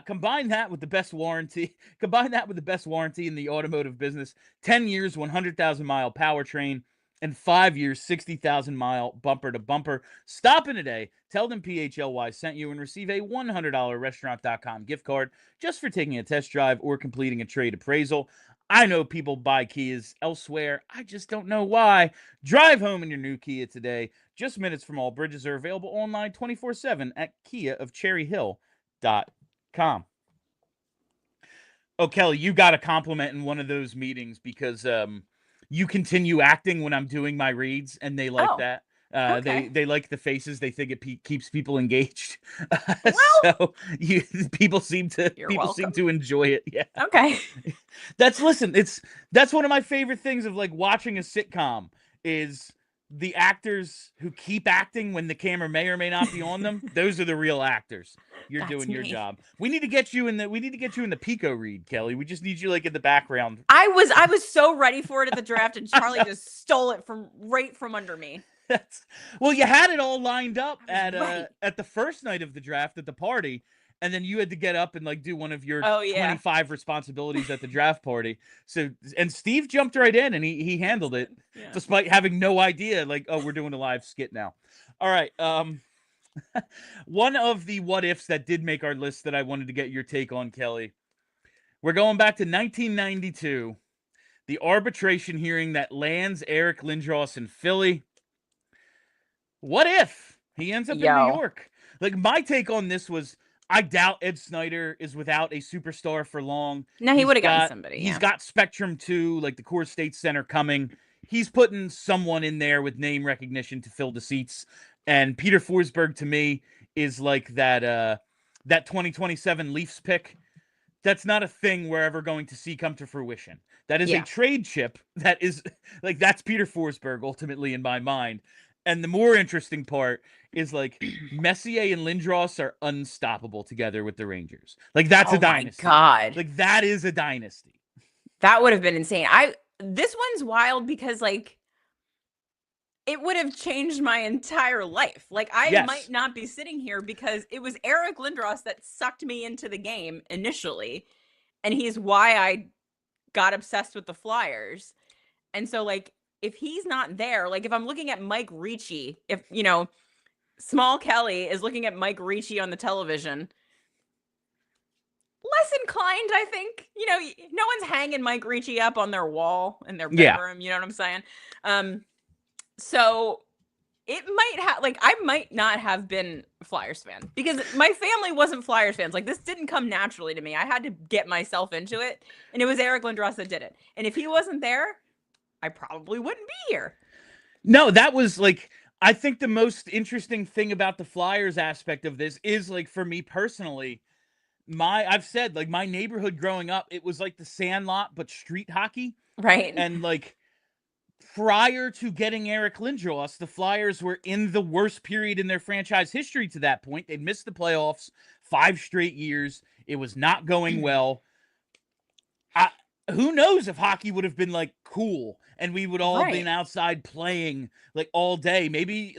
Combine that with the best warranty in the automotive business. 10 years, 100,000-mile powertrain, and 5 years, 60,000-mile bumper-to-bumper. Stop in today, tell them PHLY sent you, and receive a $100 Restaurant.com gift card just for taking a test drive or completing a trade appraisal. I know people buy Kias elsewhere. I just don't know why. Drive home in your new Kia today. Just minutes from all bridges are available online 24/7 at kiaofcherryhill.com. Oh, Kelly, you got a compliment in one of those meetings because you continue acting when I'm doing my reads, and they like that. Okay. They like the faces. They think it keeps people engaged. Well, People seem to enjoy it. Yeah. Okay. That's one of my favorite things of like watching a sitcom is the actors who keep acting when the camera may or may not be on them. Those are the real actors. You're doing your job. We need to get you in the Pico read, Kelly. We just need you like in the background. I was so ready for it at the draft, and Charlie just stole it from under me. Well, you had it all lined up at the first night of the draft at the party, and then you had to get up and like do one of your 25 responsibilities at the draft party. So, and Steve jumped right in and he handled it despite having no idea. Like, oh, we're doing a live skit now. All right. One of the what ifs that did make our list that I wanted to get your take on, Kelly. We're going back to 1992, the arbitration hearing that lands Eric Lindros in Philly. What if he ends up in New York? Like, my take on this was, I doubt Ed Snyder is without a superstar for long. No, he would have gotten somebody. He's got Spectrum 2, like the Coors State Center coming. He's putting someone in there with name recognition to fill the seats. And Peter Forsberg, to me, is like that 2027 Leafs pick. That's not a thing we're ever going to see come to fruition. That is a trade chip that is, like, that's Peter Forsberg, ultimately, in my mind. And the more interesting part is like Messier and Lindros are unstoppable together with the Rangers. Like that's a dynasty. Oh my God. Like that is a dynasty. That would have been insane. This one's wild because like it would have changed my entire life. Like I might not be sitting here because it was Eric Lindros that sucked me into the game initially. And he's why I got obsessed with the Flyers. And so like if he's not there, like if I'm looking at Mike Ricci, if, you know, Small Kelly is looking at Mike Ricci on the television, less inclined, I think. You know, no one's hanging Mike Ricci up on their wall in their bedroom. You know what I'm saying? So it might have, like, I might not have been a Flyers fan because my family wasn't Flyers fans. Like, this didn't come naturally to me. I had to get myself into it. And it was Eric Lindros that did it. And if he wasn't there, I probably wouldn't be here. No, that was like, I think the most interesting thing about the Flyers aspect of this is like, for me personally, I've said like my neighborhood growing up, it was like the Sandlot, but street hockey. Right. And like prior to getting Eric Lindros, the Flyers were in the worst period in their franchise history to that point. They'd missed the playoffs 5 straight years. It was not going well. Who knows if hockey would have been like cool and we would all been outside playing like all day. Maybe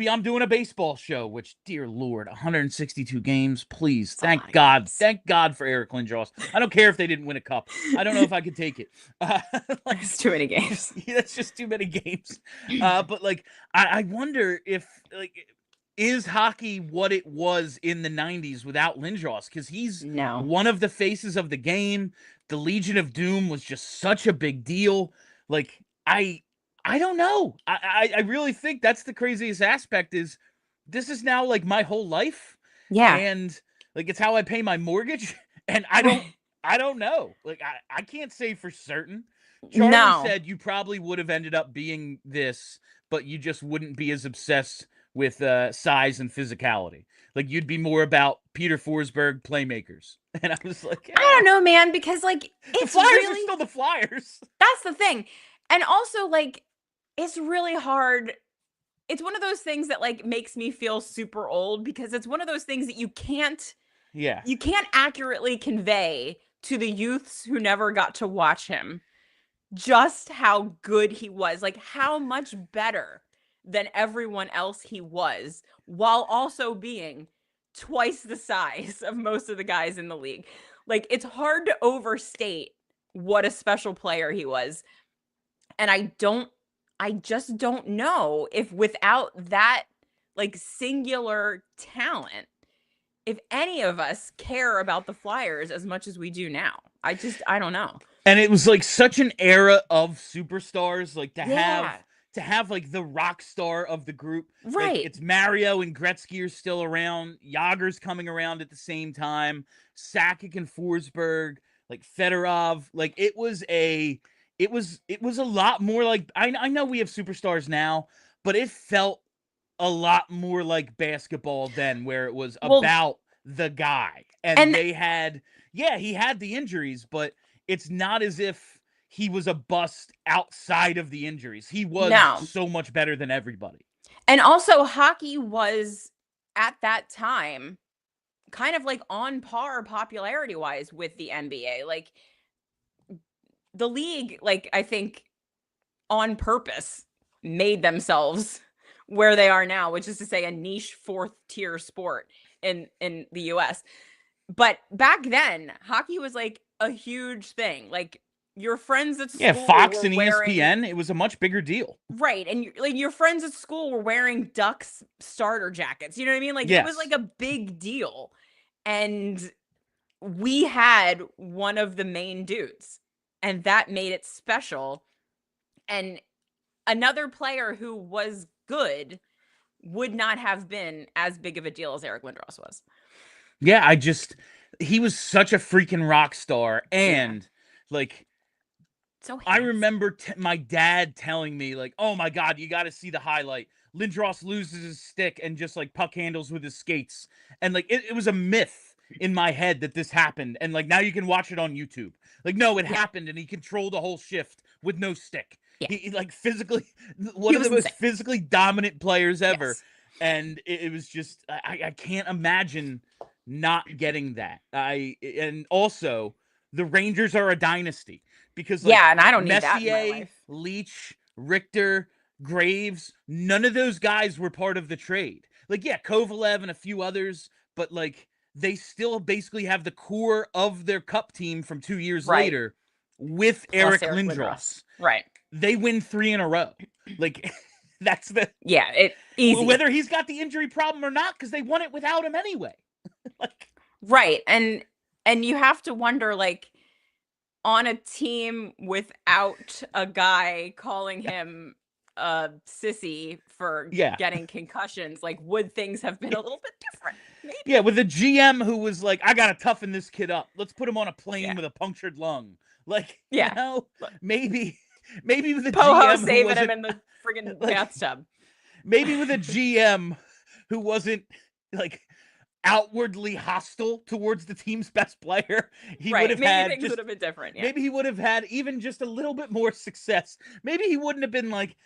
I'm doing a baseball show, which, dear Lord, 162 games, please. Thank God. Thank God for Eric Lindros. I don't care if they didn't win a cup. I don't know if I could take it. That's too many games. That's just too many games. But like, I wonder if like, is hockey what it was in the 90s without Lindros? Because he's one of the faces of the game. The Legion of Doom was just such a big deal. Like, I don't know. I really think that's the craziest aspect is this is now like my whole life. Yeah. And like, it's how I pay my mortgage. And I don't know. Like, I can't say for certain. Charlie said you probably would have ended up being this, but you just wouldn't be as obsessed with size and physicality. Like, you'd be more about Peter Forsberg playmakers. And I was like, I don't know, man, because like the Flyers are still the Flyers. That's the thing. And also, like, it's really hard it's one of those things that like makes me feel super old because it's one of those things that you can't accurately convey to the youths who never got to watch him just how good he was, like how much better than everyone else he was, while also being twice the size of most of the guys in the league. Like, it's hard to overstate what a special player he was. And I just don't know if without that like singular talent, if any of us care about the Flyers as much as we do now. I don't know. And it was like such an era of superstars, like to have like the rock star of the group. Right. Like, it's Mario and Gretzky are still around. Yager's coming around at the same time. Sakic and Forsberg, like Fedorov. Like, it was a lot more like, I know we have superstars now, but it felt a lot more like basketball then, where it was about the guy. And they had, he had the injuries, but it's not as if he was a bust outside of the injuries. He was so much better than everybody. And also, hockey was, at that time, kind of like on par popularity-wise with the NBA. Like, the league, like, I think on purpose made themselves where they are now, which is to say a niche 4th-tier sport in the US. But back then, hockey was like a huge thing. Like, your friends at school Fox and ESPN, it was a much bigger deal. Right. And like your friends at school were wearing Ducks starter jackets. You know what I mean? Like, it was like a big deal. And we had one of the main dudes, and that made it special. And another player who was good would not have been as big of a deal as Eric Lindros was. Yeah, he was such a freaking rock star. And like, so I remember my dad telling me, like, oh my God, you got to see the highlight. Lindros loses his stick and just like puck handles with his skates. And like, it was a myth in my head that this happened. And like, now you can watch it on YouTube. Like, no, it happened, and he controlled the whole shift with no stick. Yeah. He like physically, one of the most physically dominant players ever. Yes. And it was just, I can't imagine not getting that. And also, the Rangers are a dynasty because like, and I don't need Messier, that in my life. Leach, Richter, Graves, none of those guys were part of the trade. Like, Kovalev and a few others, but like, they still basically have the core of their cup team from 2 years later with Eric Lindros. Right. They win 3 in a row. Like, that's the easy. Whether he's got the injury problem or not, because they won it without him anyway. Like, right. And you have to wonder, like, on a team without a guy calling him a sissy for getting concussions, like, would things have been a little bit different? Maybe. Yeah, with a GM who was like, I gotta toughen this kid up. Let's put him on a plane with a punctured lung. Like, you know, maybe with a GM saving him in the friggin' bathtub. Maybe with a GM who wasn't like outwardly hostile towards the team's best player, he would have had things would have been different. Yeah. Maybe he would have had even just a little bit more success. Maybe he wouldn't have been like,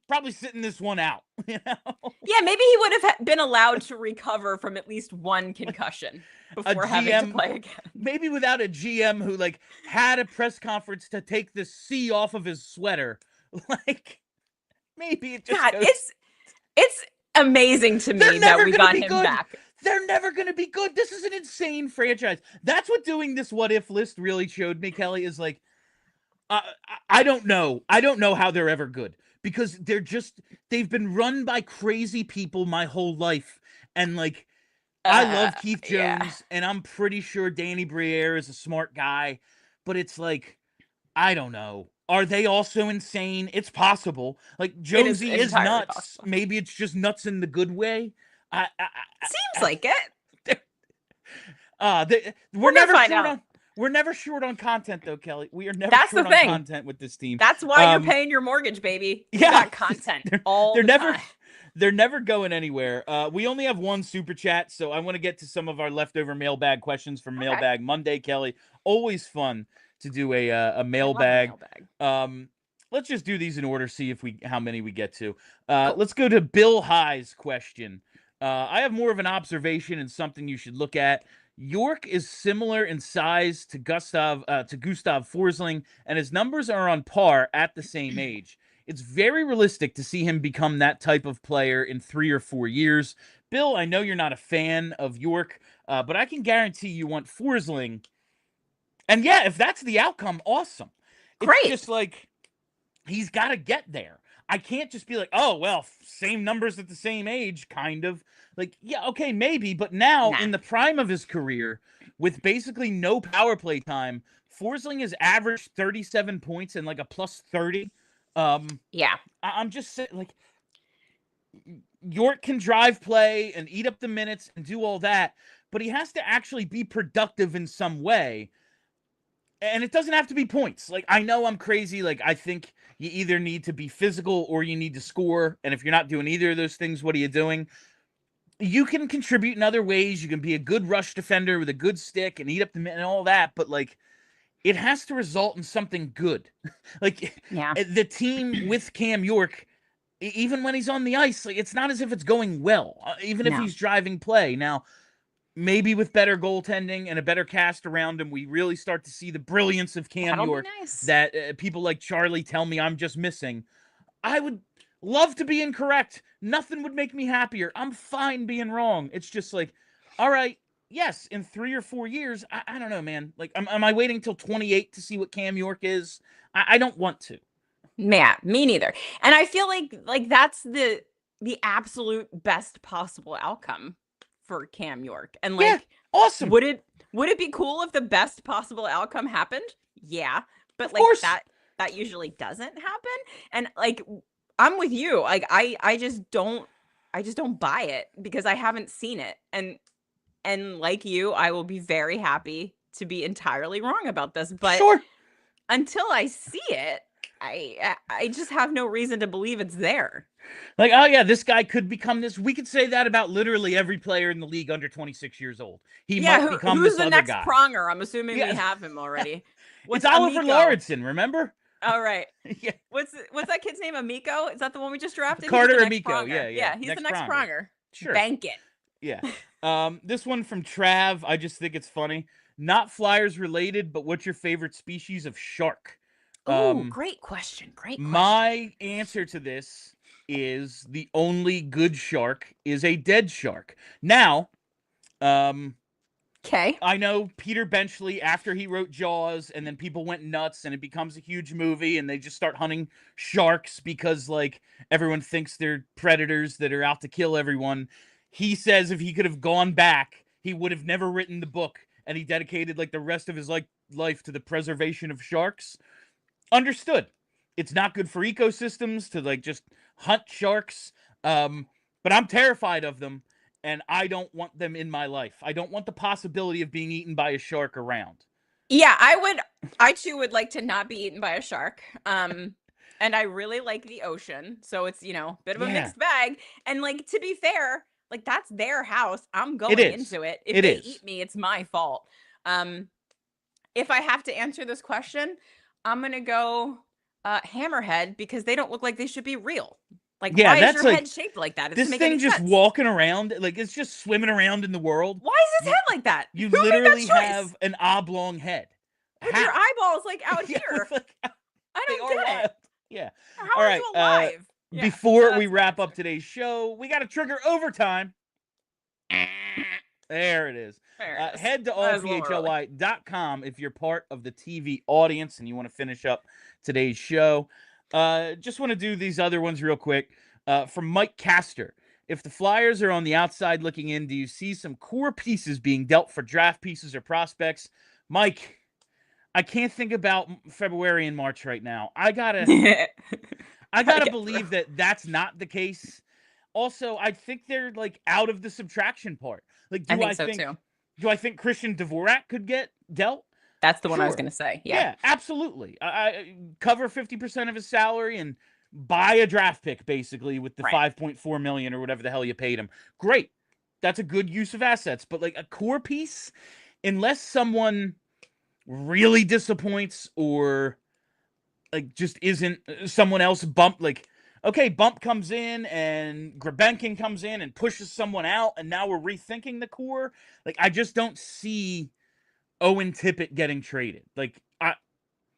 probably sitting this one out, you know? Yeah, maybe he would have been allowed to recover from at least one concussion before having to play again. Maybe without a GM who like had a press conference to take the C off of his sweater. Like, maybe it just it's amazing to me that we got him back. They're never going to be good. This is an insane franchise. That's what doing this what if list really showed me, Kelly, is like, I don't know. I don't know how they're ever good. Because they've been run by crazy people my whole life. And like, I love Keith Jones, and I'm pretty sure Danny Briere is a smart guy. But it's like, I don't know. Are they also insane? It's possible. Like, Jonesy is nuts. Possible. Maybe it's just nuts in the good way. Seems like it. We're never short on. We're never short on content, though, Kelly. We are never short on content with this team. That's why you're paying your mortgage, baby. You got content all the time. They're never going anywhere. We only have one super chat, so I want to get to some of our leftover mailbag questions from Mailbag Monday, Kelly. Always fun to do a mailbag. let's just do these in order, see if how many we get to. Let's go to Bill High's question. I have more of an observation and something you should look at. York is similar in size to Gustav Forsling, and his numbers are on par at the same age. It's very realistic to see him become that type of player in 3 or 4 years. Bill, I know you're not a fan of York, but I can guarantee you want Forsling. And yeah, if that's the outcome, awesome. Great. It's just like, he's got to get there. I can't just be like, oh, well, same numbers at the same age, kind of. Like, yeah, okay, maybe. But now, in the prime of his career, with basically no power play time, Forsling has averaged 37 points and like a plus 30. Yeah. I'm just saying, like, York can drive play and eat up the minutes and do all that, but he has to actually be productive in some way. And it doesn't have to be points. Like, I know I'm crazy. Like, I think you either need to be physical or you need to score. And if you're not doing either of those things, what are you doing? You can contribute in other ways. You can be a good rush defender with a good stick and eat up the minute and all that. But, like, it has to result in something good. Like, the team with Cam York, even when he's on the ice, like, it's not as if it's going well, even if he's driving play. Now, maybe with better goaltending and a better cast around him, we really start to see the brilliance of Cam York that people like Charlie tell me I'm just missing. I would love to be incorrect. Nothing would make me happier. I'm fine being wrong. It's just like, all right, yes, in 3 or 4 years, I don't know, man. Like, am I waiting till 28 to see what Cam York is? I don't want to. Yeah, me neither. And I feel like that's the absolute best possible outcome for Cam York. And like, awesome. Would it be cool if the best possible outcome happened? Yeah. But like that usually doesn't happen. And like, I'm with you. Like, I just don't buy it because I haven't seen it. And like you, I will be very happy to be entirely wrong about this. But until I see it, I just have no reason to believe it's there. Like, oh yeah, this guy could become this. We could say that about literally every player in the league under 26 years old. He might become this other guy. Who's the next Pronger? I'm assuming we have him already. It's Oliver Lauritsen, remember? All right. Yeah. What's that kid's name? Amico? Is that the one we just drafted? Carter Amico. Yeah. He's the next Pronger. Sure. Bank it. Yeah. This one from Trav. I just think it's funny. Not Flyers related, but what's your favorite species of shark? Oh, great question. Great question. My answer to this is the only good shark is a dead shark. Now, okay. I know Peter Benchley, after he wrote Jaws, and then people went nuts, and it becomes a huge movie, and they just start hunting sharks because, like, everyone thinks they're predators that are out to kill everyone. He says if he could have gone back, he would have never written the book, and he dedicated, like, the rest of his life to the preservation of sharks. Understood. It's not good for ecosystems to, like, just hunt sharks, but I'm terrified of them, and I don't want them in my life. I don't want the possibility of being eaten by a shark around. Yeah, I too would like to not be eaten by a shark. And I really like the ocean, so it's, a bit of a mixed bag. And like, to be fair, like, that's their house. I'm going into it. If they eat me, it's my fault. If I have to answer this question, I'm gonna go hammerhead because they don't look like they should be real. Like, why is your head shaped like that? It this thing just walking around, like, it's just swimming around in the world. Why is his head like that? You literally have an oblong head. With your eyeballs, like, out here. I don't get it. Yeah. How are you alive? Before we wrap up today's show, we got to trigger overtime. There it is. Head to allphly.com if you're part of the TV audience and you want to finish up today's show. Just want to do these other ones real quick. From Mike Castor. If the Flyers are on the outside looking in, do you see some core pieces being dealt for draft pieces or prospects? Mike, I can't think about February and March right now. I gotta believe that that's not the case. Also, I think they're, like, out of the subtraction part. Like, do I think Christian Dvorak could get dealt? That's the one I was going to say. Yeah, absolutely. I cover 50% of his salary and buy a draft pick, basically, with the $5.4 million or whatever the hell you paid him. Great. That's a good use of assets. But, like, a core piece, unless someone really disappoints or like just isn't someone else bump like. Okay, Bump comes in and Grebenkin comes in and pushes someone out, and now we're rethinking the core. Like, I just don't see Owen Tippett getting traded. Like,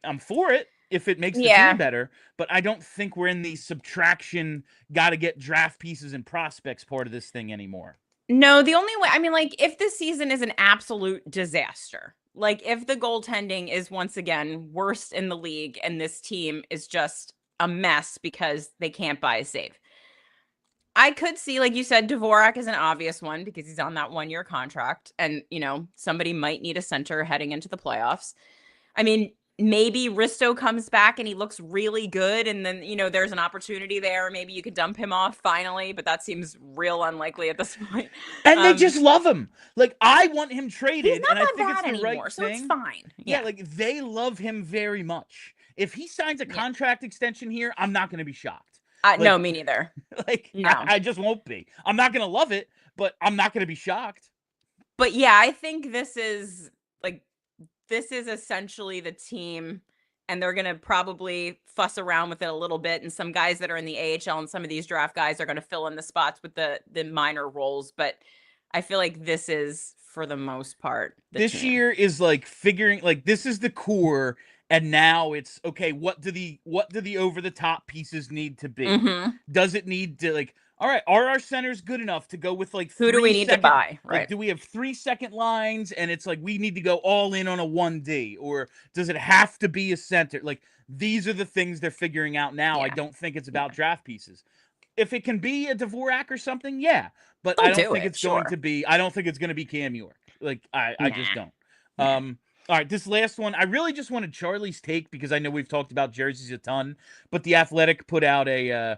I'm for it if it makes the team better, but I don't think we're in the subtraction, got to get draft pieces and prospects part of this thing anymore. No, the only way, I mean, like, if this season is an absolute disaster, like if the goaltending is once again worst in the league and this team is just a mess because they can't buy a save, I could see, like you said, Dvorak is an obvious one because he's on that 1-year contract, and somebody might need a center heading into the playoffs. I mean, maybe Risto comes back and he looks really good, and then there's an opportunity there. Maybe you could dump him off finally, but that seems real unlikely at this point. And they just love him. Like, I want him traded, and I think it's the anymore, right so thing. It's fine. Yeah, like they love him very much. If he signs a contract extension here, I'm not going to be shocked. No, me neither. Like, no. I just won't be. I'm not going to love it, but I'm not going to be shocked. But yeah, I think this is essentially the team, and they're going to probably fuss around with it a little bit. And some guys that are in the AHL and some of these draft guys are going to fill in the spots with the minor roles. But I feel like this is, for the most part, this team. Year is like figuring, like, this is the core. And now it's okay. What do the over the top pieces need to be? Mm-hmm. Does it need to, like, all right, are our centers good enough to go with like who do we need to buy? Right. Like, do we have 3-second lines and it's like we need to go all in on a 1D, or does it have to be a center? Like, these are the things they're figuring out now. I don't think it's about draft pieces. If it can be a Dvorak or something, but I don't think it's going to be. I don't think it's going to be Cam York. Like, I just don't. All right, this last one, I really just wanted Charlie's take because I know we've talked about jerseys a ton, but The Athletic put out an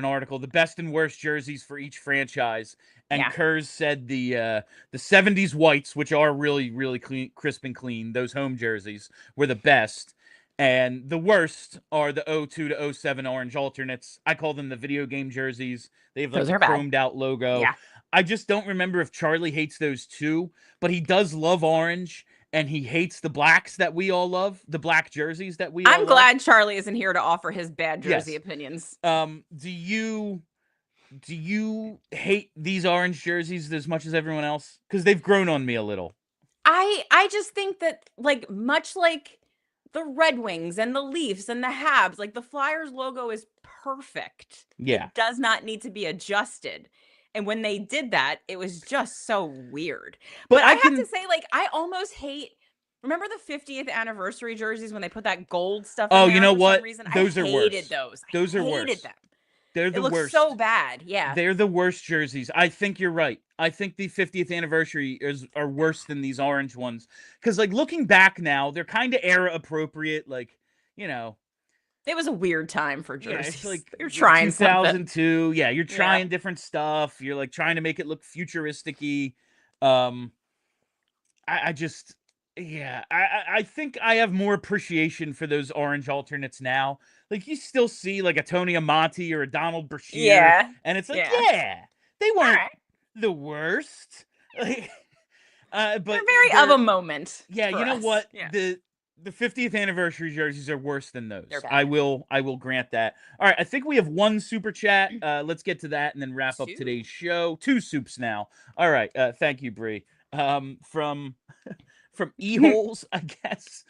article, the best and worst jerseys for each franchise, and Kurz said the 70s whites, which are really, really clean, crisp and clean, those home jerseys were the best, and the worst are the 02 to 07 orange alternates. I call them the video game jerseys. They have like a chromed out logo. Yeah. I just don't remember if Charlie hates those too, but he does love orange, and he hates the blacks that we all love, the black jerseys that we all love. I'm glad Charlie isn't here to offer his bad jersey opinions. Do you hate these orange jerseys as much as everyone else? Because they've grown on me a little. I just think that, like, much like the Red Wings and the Leafs and the Habs, like, the Flyers logo is perfect. Yeah. It does not need to be adjusted. And when they did that, it was just so weird. But I have to say, like, I almost hate. Remember the 50th anniversary jerseys when they put that gold stuff in there? Oh, you know what? Those are worse. I hated those. Those are worse. I hated them. They're the worst. It looks so bad. Yeah. They're the worst jerseys. I think you're right. I think the 50th anniversary are worse than these orange ones. Because, like, looking back now, they're kind of era appropriate. Like, it was a weird time for jerseys. Yeah, it's like you're trying 2002. Something. Yeah, you're trying different stuff. You're like trying to make it look futuristic-y. I think I have more appreciation for those orange alternates now. Like, you still see like a Tony Amonte or a Donald Brashear. Yeah. And it's like, they weren't the worst. Like, but they're very of a moment. Yeah, you know us. what? Yeah. The 50th anniversary jerseys are worse than those. I will grant that. All right, I think we have one super chat. Let's get to that and then wrap up today's show. 2 soups now. All right, thank you, Bree. From E-Holes, I guess.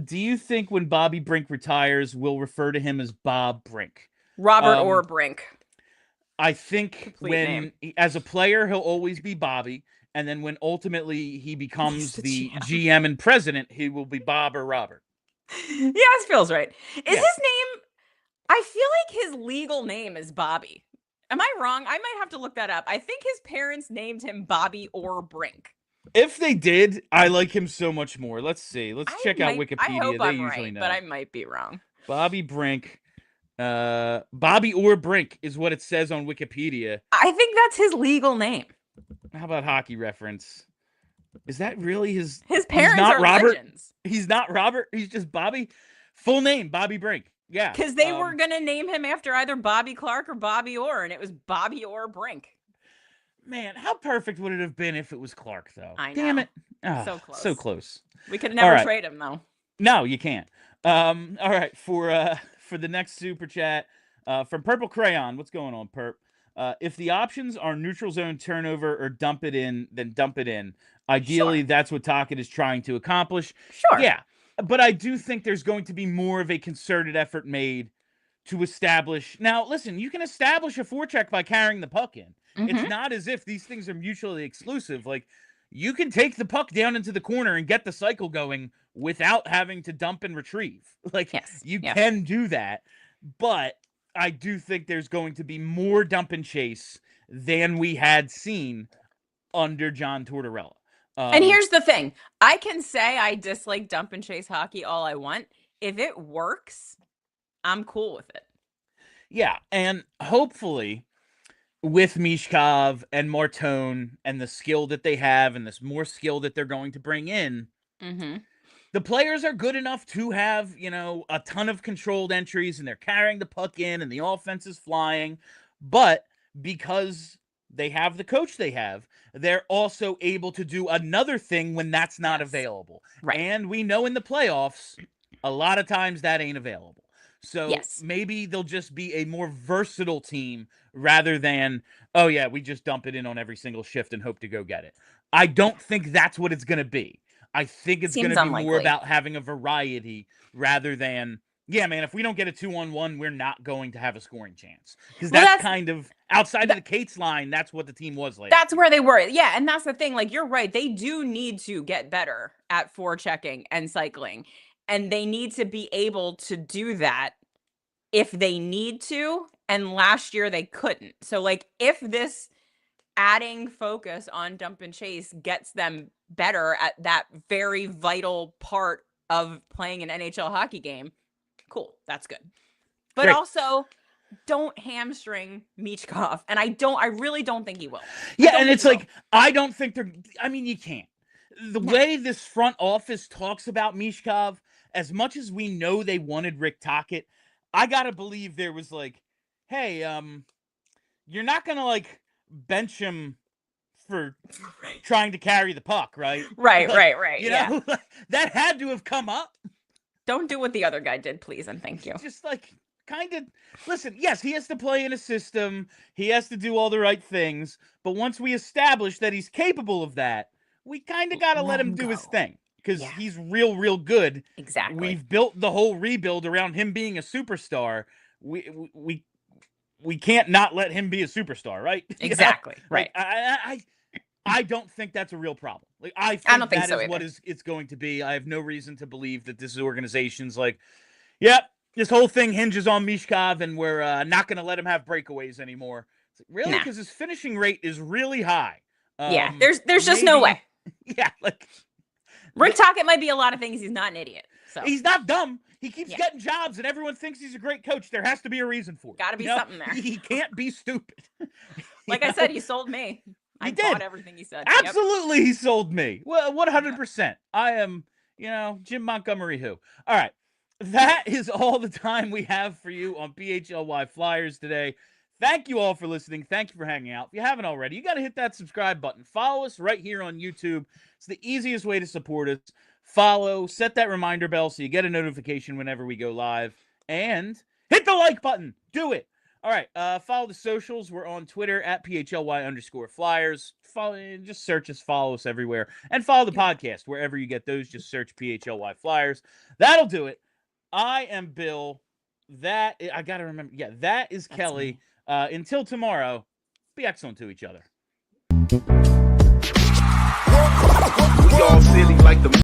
Do you think when Bobby Brink retires, we'll refer to him as Bob Brink? Robert or Brink. I think as a player, he'll always be Bobby. And then when ultimately he becomes the GM and president, he will be Bob or Robert. Yeah, this feels right. Is his name? I feel like his legal name is Bobby. Am I wrong? I might have to look that up. I think his parents named him Bobby or Brink. If they did, I like him so much more. Let's see. Let's check out Wikipedia. I hope they I'm usually right, know. But I might be wrong. Bobby Brink. Bobby or Brink is what it says on Wikipedia. I think that's his legal name. How about Hockey Reference? Is that really his? His parents not are Robert. Legends. He's not Robert. He's just Bobby. Full name, Bobby Brink. Yeah. Because they were going to name him after either Bobby Clark or Bobby Orr, and it was Bobby Orr Brink. Man, how perfect would it have been if it was Clark, though? I know. Damn it. So close. So close. We could never trade him, though. No, you can't. All right, for the next super chat from Purple Crayon. What's going on, Perp? If the options are neutral zone turnover or dump it in, then dump it in. Ideally, that's what Tocchet is trying to accomplish. Sure. Yeah, but I do think there's going to be more of a concerted effort made to establish. Now, listen, you can establish a forecheck by carrying the puck in. It's not as if these things are mutually exclusive. Like, you can take the puck down into the corner and get the cycle going without having to dump and retrieve. Like, you can do that, but I do think there's going to be more dump and chase than we had seen under John Tortorella. And here's the thing. I can say I dislike dump and chase hockey all I want. If it works, I'm cool with it. Yeah, and hopefully with Michkov and Martone and the skill that they have and this more skill that they're going to bring in, the players are good enough to have, a ton of controlled entries and they're carrying the puck in and the offense is flying. But because they have the coach they have, they're also able to do another thing when that's not available. Right. And we know in the playoffs, a lot of times that ain't available. So maybe they'll just be a more versatile team rather than, oh yeah, we just dump it in on every single shift and hope to go get it. I don't think that's what it's going to be. I think it's going to be more about having a variety rather than, yeah, man, if we don't get a 2-on-1, we're not going to have a scoring chance. Because that's kind of outside of the Cates line. That's what the team was like. That's where they were. Yeah. And that's the thing. Like, you're right. They do need to get better at forechecking and cycling. And they need to be able to do that if they need to. And last year they couldn't. So, like, if this adding focus on dump and chase gets them better at that very vital part of playing an NHL hockey game, cool. That's good. But also, don't hamstring Michkov. And I really don't think he will. Yeah, and it's like, I don't think you can't. The way this front office talks about Michkov, as much as we know they wanted Rick Tocchet, I gotta believe there was like, hey, you're not gonna like bench him for trying to carry the puck, right? Right. You know, that had to have come up. Don't do what the other guy did, please, and thank you. Just like, kind of, listen, yes, he has to play in a system. He has to do all the right things. But once we establish that he's capable of that, we kind of got to let him do his thing. Because he's real good. Exactly. We've built the whole rebuild around him being a superstar. We can't not let him be a superstar, right? Exactly. Right. I don't think that's a real problem. Like, I don't think that is what it's going to be. I have no reason to believe that this organization's like, yep, this whole thing hinges on Michkov and we're not going to let him have breakaways anymore. It's like, really? Because his finishing rate is really high. There's just no way. Yeah, like Rick Tocchet might be a lot of things. He's not an idiot. So he's not dumb. He keeps getting jobs and everyone thinks he's a great coach. There has to be a reason for it. Got to be something there. He can't be stupid. Like I said, he sold me. I bought everything he said. Absolutely, he sold me. Well, 100%. I am, Jim Montgomery who. All right. That is all the time we have for you on PHLY Flyers today. Thank you all for listening. Thank you for hanging out. If you haven't already, you got to hit that subscribe button. Follow us right here on YouTube. It's the easiest way to support us. Follow, set that reminder bell so you get a notification whenever we go live. And hit the like button. Do it. All right. Follow the socials. We're on Twitter at PHLY_Flyers. Just search us, follow us everywhere. And follow the podcast wherever you get those. Just search PHLY Flyers. That'll do it. I am Bill. I got to remember. Yeah, that is Kelly. Until tomorrow, be excellent to each other. We all silly like the